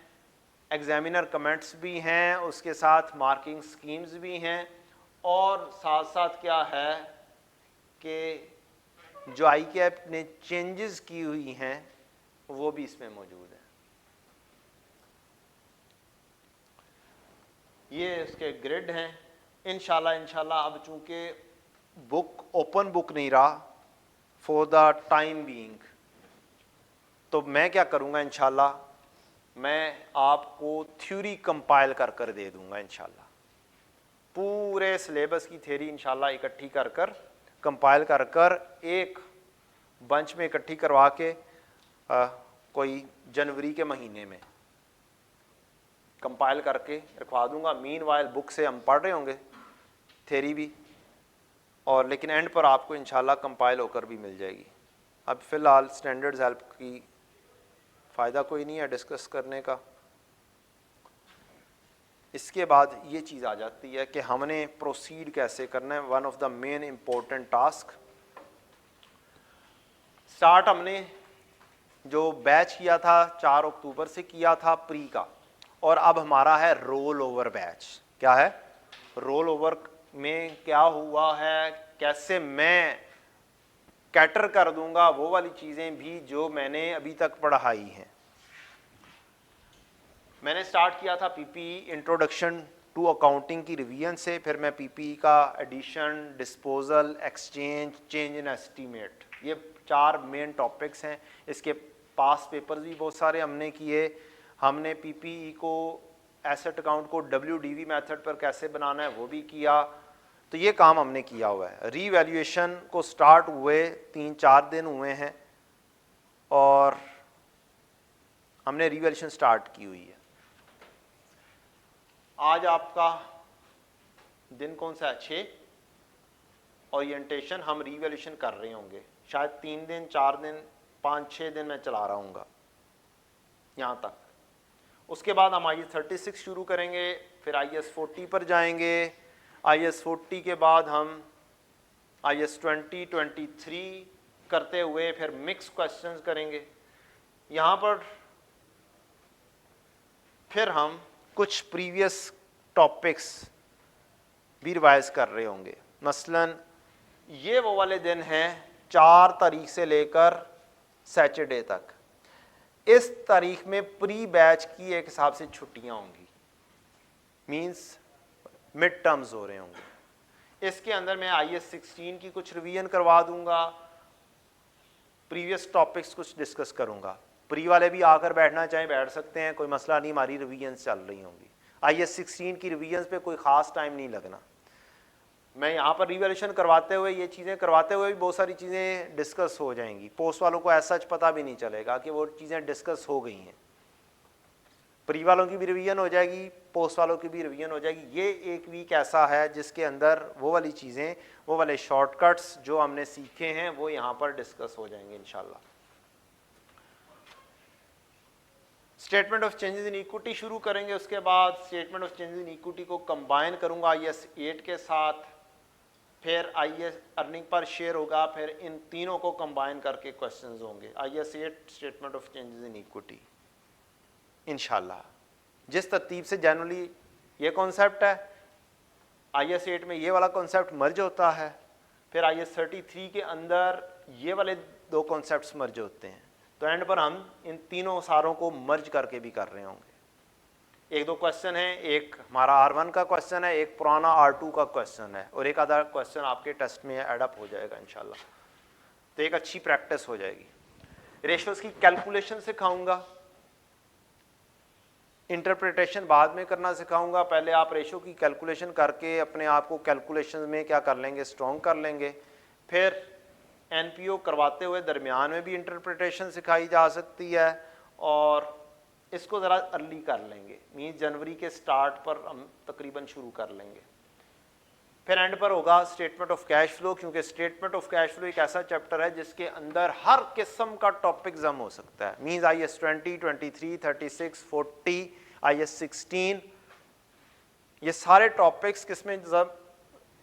एग्जामिनर कमेंट्स भी हैं, उसके साथ मार्किंग स्कीम्स भी हैं, और साथ साथ क्या है कि जो आई कैप ने चेंजेस की हुई हैं वो भी इसमें मौजूद है। ये उसके ग्रिड हैं। इंशाल्लाह अब चूंकि बुक ओपन बुक नहीं रहा फॉर द टाइम बीइंग, तो मैं क्या करूंगा, इंशाल्लाह मैं आपको थ्योरी कंपाइल कर दे दूंगा। इंशाल्लाह पूरे सिलेबस की थ्योरी इंशाल्लाह इकट्ठी कर कंपाइल कर एक बंच में इकट्ठी करवा के कोई जनवरी के महीने में कंपाइल करके रखवा दूंगा। मीनवाइल बुक से हम पढ़ रहे होंगे थ्योरी भी, और लेकिन एंड पर आपको इंशाल्लाह कंपाइल होकर भी मिल जाएगी। अब फ़िलहाल स्टैंडर्ड्स हेल्प की फ़ायदा कोई नहीं है डिस्कस करने का। इसके बाद ये चीज़ आ जाती है कि हमने प्रोसीड कैसे करना है। One of the main important task, start हमने जो बैच किया था 4 अक्टूबर से किया था प्री का, और अब हमारा है रोल ओवर बैच। क्या है रोल ओवर में क्या हुआ है, कैसे मैं कैटर कर दूंगा वो वाली चीज़ें भी जो मैंने अभी तक पढ़ाई हैं। मैंने स्टार्ट किया था पीपीई इंट्रोडक्शन टू अकाउंटिंग की रिवीजन से, फिर मैं पीपीई का addition, disposal, exchange, change in estimate, ये 4 मेन टॉपिक्स हैं। इसके पास पेपर्स भी बहुत सारे हमने किए। हमने पीपीई को एसेट अकाउंट को WDV मेथड पर कैसे बनाना है वो भी किया। तो ये काम हमने किया हुआ है। रीवैल्यूएशन को स्टार्ट हुए 3-4 दिन हुए हैं और हमने रीवैल्यूएशन स्टार्ट की हुई है। आज आपका दिन कौन सा है? 6 ओरिएंटेशन हम रीवैल्यूएशन कर रहे होंगे, शायद 3 दिन 4 दिन 5-6 दिन मैं चला रहा हूँगा यहाँ तक। उसके बाद हम IAS 36 शुरू करेंगे, फिर IAS 40 पर जाएंगे। IAS 40 के बाद हम IAS 20, 23 करते हुए फिर मिक्स क्वेश्चंस करेंगे। यहाँ पर फिर हम कुछ प्रीवियस टॉपिक्स भी रिवाइज कर रहे होंगे। मसलन ये वो वाले दिन हैं 4 तारीख से लेकर सैटरडे तक। इस तारीख में प्री बैच की एक हिसाब से छुट्टियां होंगी, मींस मिड टर्म्स हो रहे होंगे। इसके अंदर मैं IAS 16 की कुछ रिवीजन करवा दूंगा, प्रीवियस टॉपिक्स कुछ डिस्कस करूंगा। प्री वाले भी आकर बैठना चाहें बैठ सकते हैं, कोई मसला नहीं, हमारी रिवीजन चल रही होंगी। IAS 16 की रिवीजन पे कोई ख़ास टाइम नहीं लगना। मैं यहाँ पर रिवैल्यूएशन करवाते हुए, ये चीज़ें करवाते हुए भी बहुत सारी चीज़ें डिस्कस हो जाएंगी। पोस्ट वालों को ऐसा पता भी नहीं चलेगा कि वो चीज़ें डिस्कस हो गई हैं। प्री वालों की भी रिवीजन हो जाएगी, पोस्ट वालों की भी रिवीजन हो जाएगी। ये एक वीक ऐसा है जिसके अंदर वो वाली चीज़ें, वो वाले शॉर्टकट्स जो हमने सीखे हैं वो यहाँ पर डिस्कस हो जाएंगे इंशाल्लाह। Statement of changes in equity शुरू करेंगे। उसके बाद statement of changes in equity को कंबाइन करूंगा IAS 8 के साथ। फिर आईएस अर्निंग पर शेयर होगा, फिर इन तीनों को कंबाइन करके क्वेश्चंस होंगे। IS 8 statement of changes in equity. इंशाल्लाह जिस तरतीब से जनरली ये कॉन्सेप्ट है, आईएस 8 में ये वाला कॉन्सेप्ट मर्ज होता है, फिर आईएस 33 के अंदर ये वाले दो कॉन्सेप्ट्स मर्ज होते हैं। तो एंड पर हम इन तीनों सारों को मर्ज करके भी कर रहे होंगे। एक दो क्वेश्चन है, एक हमारा R1 का क्वेश्चन है, एक पुराना R2 का क्वेश्चन है, और एक आधा क्वेश्चन आपके टेस्ट में एडअप हो जाएगा इंशाल्लाह। तो एक अच्छी प्रैक्टिस हो जाएगी। रेशियोज की कैलकुलेशन सिखाऊंगा, इंटरप्रिटेशन बाद में करना सिखाऊंगा। पहले आप रेशियो की कैलकुलेशन करके अपने आप को कैलकुलेशन में क्या कर लेंगे, स्ट्रॉन्ग कर लेंगे। फिर एनपीओ करवाते हुए दरमियान में भी इंटरप्रिटेशन सिखाई जा सकती है, और इसको ज़रा अर्ली कर लेंगे, मीन्स जनवरी के स्टार्ट पर हम तकरीबन शुरू कर लेंगे। फिर एंड पर होगा स्टेटमेंट ऑफ कैश फ्लो, क्योंकि स्टेटमेंट ऑफ कैश फ्लो एक ऐसा चैप्टर है जिसके अंदर हर किस्म का टॉपिक जम हो सकता है। मीन्स आईएस 20, 23, 36, 40, आईएस 16, ये सारे टॉपिक्स किस में जम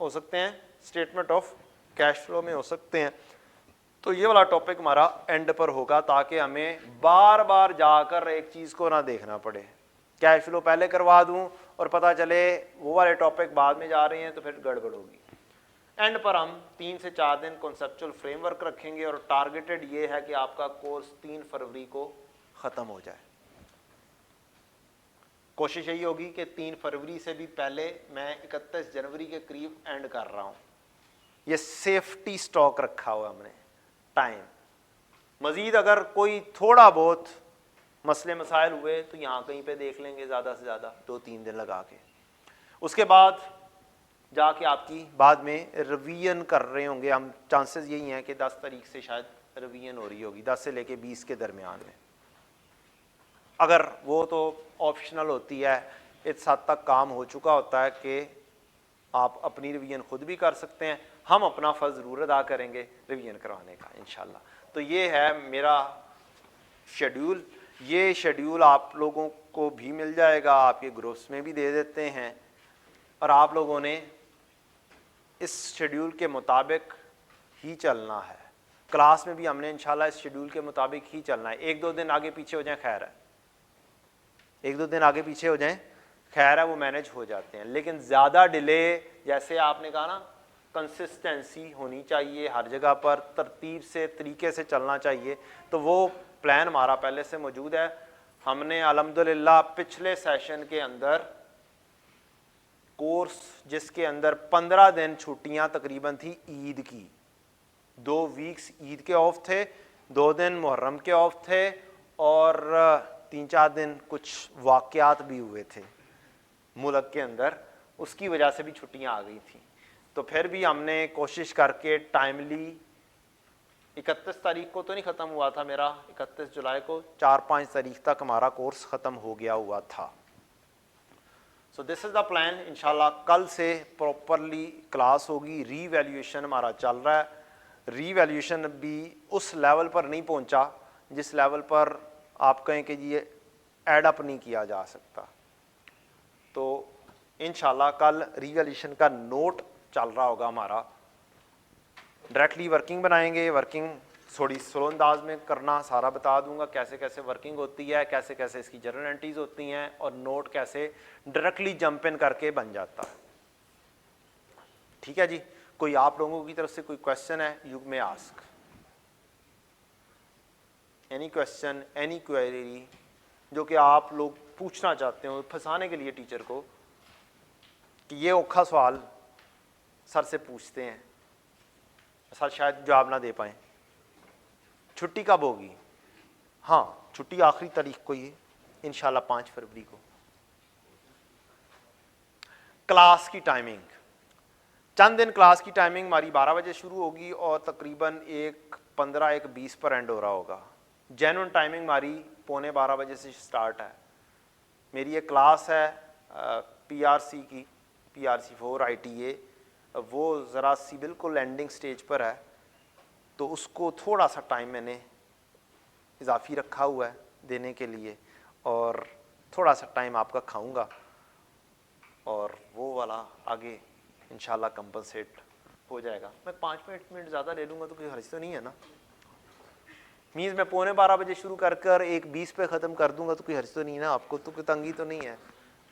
हो सकते हैं, स्टेटमेंट ऑफ कैश फ्लो में हो सकते हैं। तो ये वाला टॉपिक हमारा एंड पर होगा, ताकि हमें बार बार जाकर एक चीज़ को ना देखना पड़े। कैश फ्लो पहले करवा दूं और पता चले वो वाले टॉपिक बाद में जा रहे हैं, तो फिर गड़बड़ होगी। एंड पर हम 3 से 4 दिन कॉन्सेप्चुअल फ्रेमवर्क रखेंगे, और टारगेटेड ये है कि आपका कोर्स 3 फरवरी को ख़त्म हो जाए। कोशिश यही होगी कि 3 फरवरी से भी पहले मैं 31 जनवरी के करीब एंड कर रहा हूँ। ये सेफ्टी स्टॉक रखा हुआ हमने टाइम। मज़ीद अगर कोई थोड़ा बहुत मसले मसाइल हुए तो यहाँ कहीं पे देख लेंगे, ज़्यादा से ज़्यादा 2-3 दिन लगा के। उसके बाद जाके आपकी बाद में रिवीजन कर रहे होंगे हम। चांसेस यही हैं कि 10 तारीख से शायद रिवीजन हो रही होगी, 10 से लेके 20 के दरमियान में। अगर वो तो ऑप्शनल होती है, इस हद तक काम हो चुका होता है कि आप अपनी रिवीजन खुद भी कर सकते हैं। हम अपना फ़र्ज़ ज़रूर अदा करेंगे रिवीजन करवाने का इंशाल्लाह। तो ये है मेरा शेड्यूल। ये शेड्यूल आप लोगों को भी मिल जाएगा, आपके ग्रुप्स में भी दे देते हैं, और आप लोगों ने इस शेड्यूल के मुताबिक ही चलना है। क्लास में भी हमने इंशाल्लाह इस शेड्यूल के मुताबिक ही चलना है। 1-2 दिन आगे पीछे हो जाए खैर है, 1-2 दिन आगे पीछे हो जाएं खैर है, वो मैनेज हो जाते हैं। लेकिन ज़्यादा डिले, जैसे आपने कहा ना, कंसिस्टेंसी होनी चाहिए हर जगह पर, तरतीब से तरीके से चलना चाहिए। तो वो प्लान हमारा पहले से मौजूद है। हमने अल्हम्दुलिल्लाह पिछले सेशन के अंदर कोर्स जिसके अंदर 15 दिन छुट्टियां तकरीबन थी ईद की, 2 वीक्स ईद के ऑफ थे, 2 दिन मुहर्रम के ऑफ थे, और 3-4 दिन कुछ वाक़यात भी हुए थे मुल्क के अंदर, उसकी वजह से भी छुट्टियां आ गई थी। तो फिर भी हमने कोशिश करके टाइमली, 31 तारीख को तो नहीं ख़त्म हुआ था मेरा, 31 जुलाई को, 4-5 तारीख तक हमारा कोर्स ख़त्म हो गया हुआ था। So this is the plan. इंशाल्लाह कल से प्रॉपरली क्लास होगी। रीवैल्यूएशन हमारा चल रहा है। रीवैल्यूएशन भी उस लेवल पर नहीं पहुंचा जिस लेवल पर आप कहें कि ये एडअप नहीं किया जा सकता। तो इंशाल्लाह कल रीवैल्यूएशन का नोट चल रहा होगा हमारा। डायरेक्टली वर्किंग बनाएंगे, वर्किंग थोड़ी स्लो अंदाज में करना, सारा बता दूंगा कैसे कैसे वर्किंग होती है, कैसे कैसे इसकी जर्नल एंट्रीज होती हैं, और नोट कैसे डायरेक्टली जंप इन करके बन जाता है। ठीक है जी। कोई आप लोगों की तरफ से कोई क्वेश्चन है, you may ask any question, any query जो कि आप लोग पूछना चाहते हो, फंसाने के लिए टीचर को, कि ये औखा सवाल सर से पूछते हैं, सर शायद जवाब ना दे पाएँ। छुट्टी कब होगी? हाँ, छुट्टी आखिरी तारीख को ही इंशाल्लाह 5 फरवरी को। क्लास की टाइमिंग, चंद दिन क्लास की टाइमिंग हमारी 12 बजे शुरू होगी और तकरीबन 1:15, 1:20 पर एंड हो रहा होगा। जेन्युइन टाइमिंग हमारी 11:45 बजे से स्टार्ट है। मेरी एक क्लास है पीआरसी की, पीआरसी 4 ITA, वो ज़रा सी बिल्कुल एंडिंग स्टेज पर है, तो उसको थोड़ा सा टाइम मैंने इजाफी रखा हुआ है देने के लिए, और थोड़ा सा टाइम आपका खाऊंगा, और वो वाला आगे इंशाल्लाह कंपनसेट हो जाएगा। मैं 5 मिनट ज़्यादा ले लूँगा तो कोई हर्ज तो नहीं है ना। मीन्स मैं 11:15 बजे शुरू कर कर 1:20 पे ख़त्म कर दूंगा तो कोई हर्ज तो नहीं ना, आपको तो कोई तंगी तो नहीं है।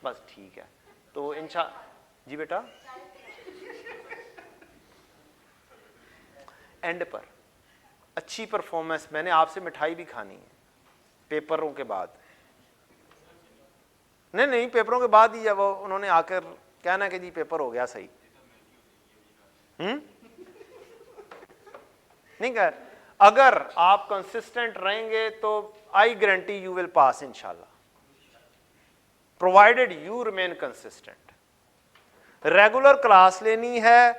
बस ठीक है, तो जी बेटा एंड पर अच्छी परफॉर्मेंस, मैंने आपसे मिठाई भी खानी है पेपरों के बाद। नहीं पेपरों के बाद ही जब वो उन्होंने आकर कहना कि जी पेपर हो गया सही, नहीं कर, अगर आप कंसिस्टेंट रहेंगे तो I guarantee you will pass इंशाल्लाह, provided you remain consistent. Regular class लेनी है,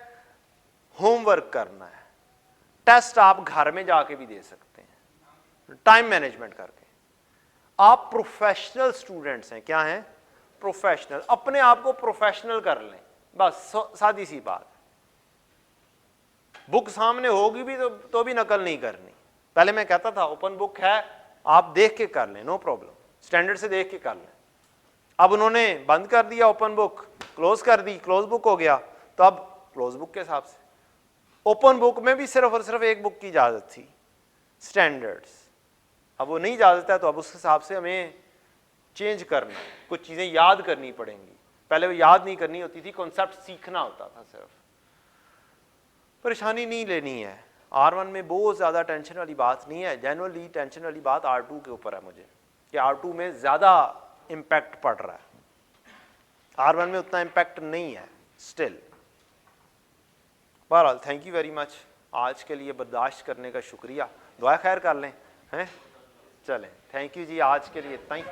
होमवर्क करना है, टेस्ट आप घर में जाके भी दे सकते हैं टाइम मैनेजमेंट करके। आप प्रोफेशनल स्टूडेंट्स हैं, क्या हैं? प्रोफेशनल। अपने आप को प्रोफेशनल कर लें, बस सादी सी बात। बुक सामने होगी भी तो भी नकल नहीं करनी। पहले मैं कहता था ओपन बुक है, आप देख के कर लें, नो प्रॉब्लम, स्टैंडर्ड से देख के कर लें। अब उन्होंने बंद कर दिया ओपन बुक, क्लोज कर दी, क्लोज बुक हो गया, तो अब क्लोज बुक के हिसाब से। ओपन बुक में भी सिर्फ और सिर्फ एक बुक की इजाज़त थी, स्टैंडर्ड्स। अब वो नहीं इजाज़त है तो अब उस हिसाब से हमें चेंज करना, कुछ चीज़ें याद करनी पड़ेंगी। पहले वो याद नहीं करनी होती थी, कॉन्सेप्ट सीखना होता था सिर्फ। परेशानी नहीं लेनी है। R1 में बहुत ज़्यादा टेंशन वाली बात नहीं है। जनरली टेंशन वाली बात R2 के ऊपर है मुझे, कि R2 में ज़्यादा इम्पैक्ट पड़ रहा है, R1 में उतना इम्पैक्ट नहीं है स्टिल। बहरहाल थैंक यू वेरी मच, आज के लिए बर्दाश्त करने का शुक्रिया। दुआ खैर कर लें, हैं? चलें, थैंक यू जी, आज के लिए इतना ही।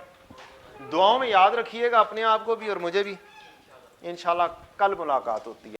दुआओं में याद रखिएगा अपने आप को भी और मुझे भी। इंशाल्लाह कल मुलाकात होती है।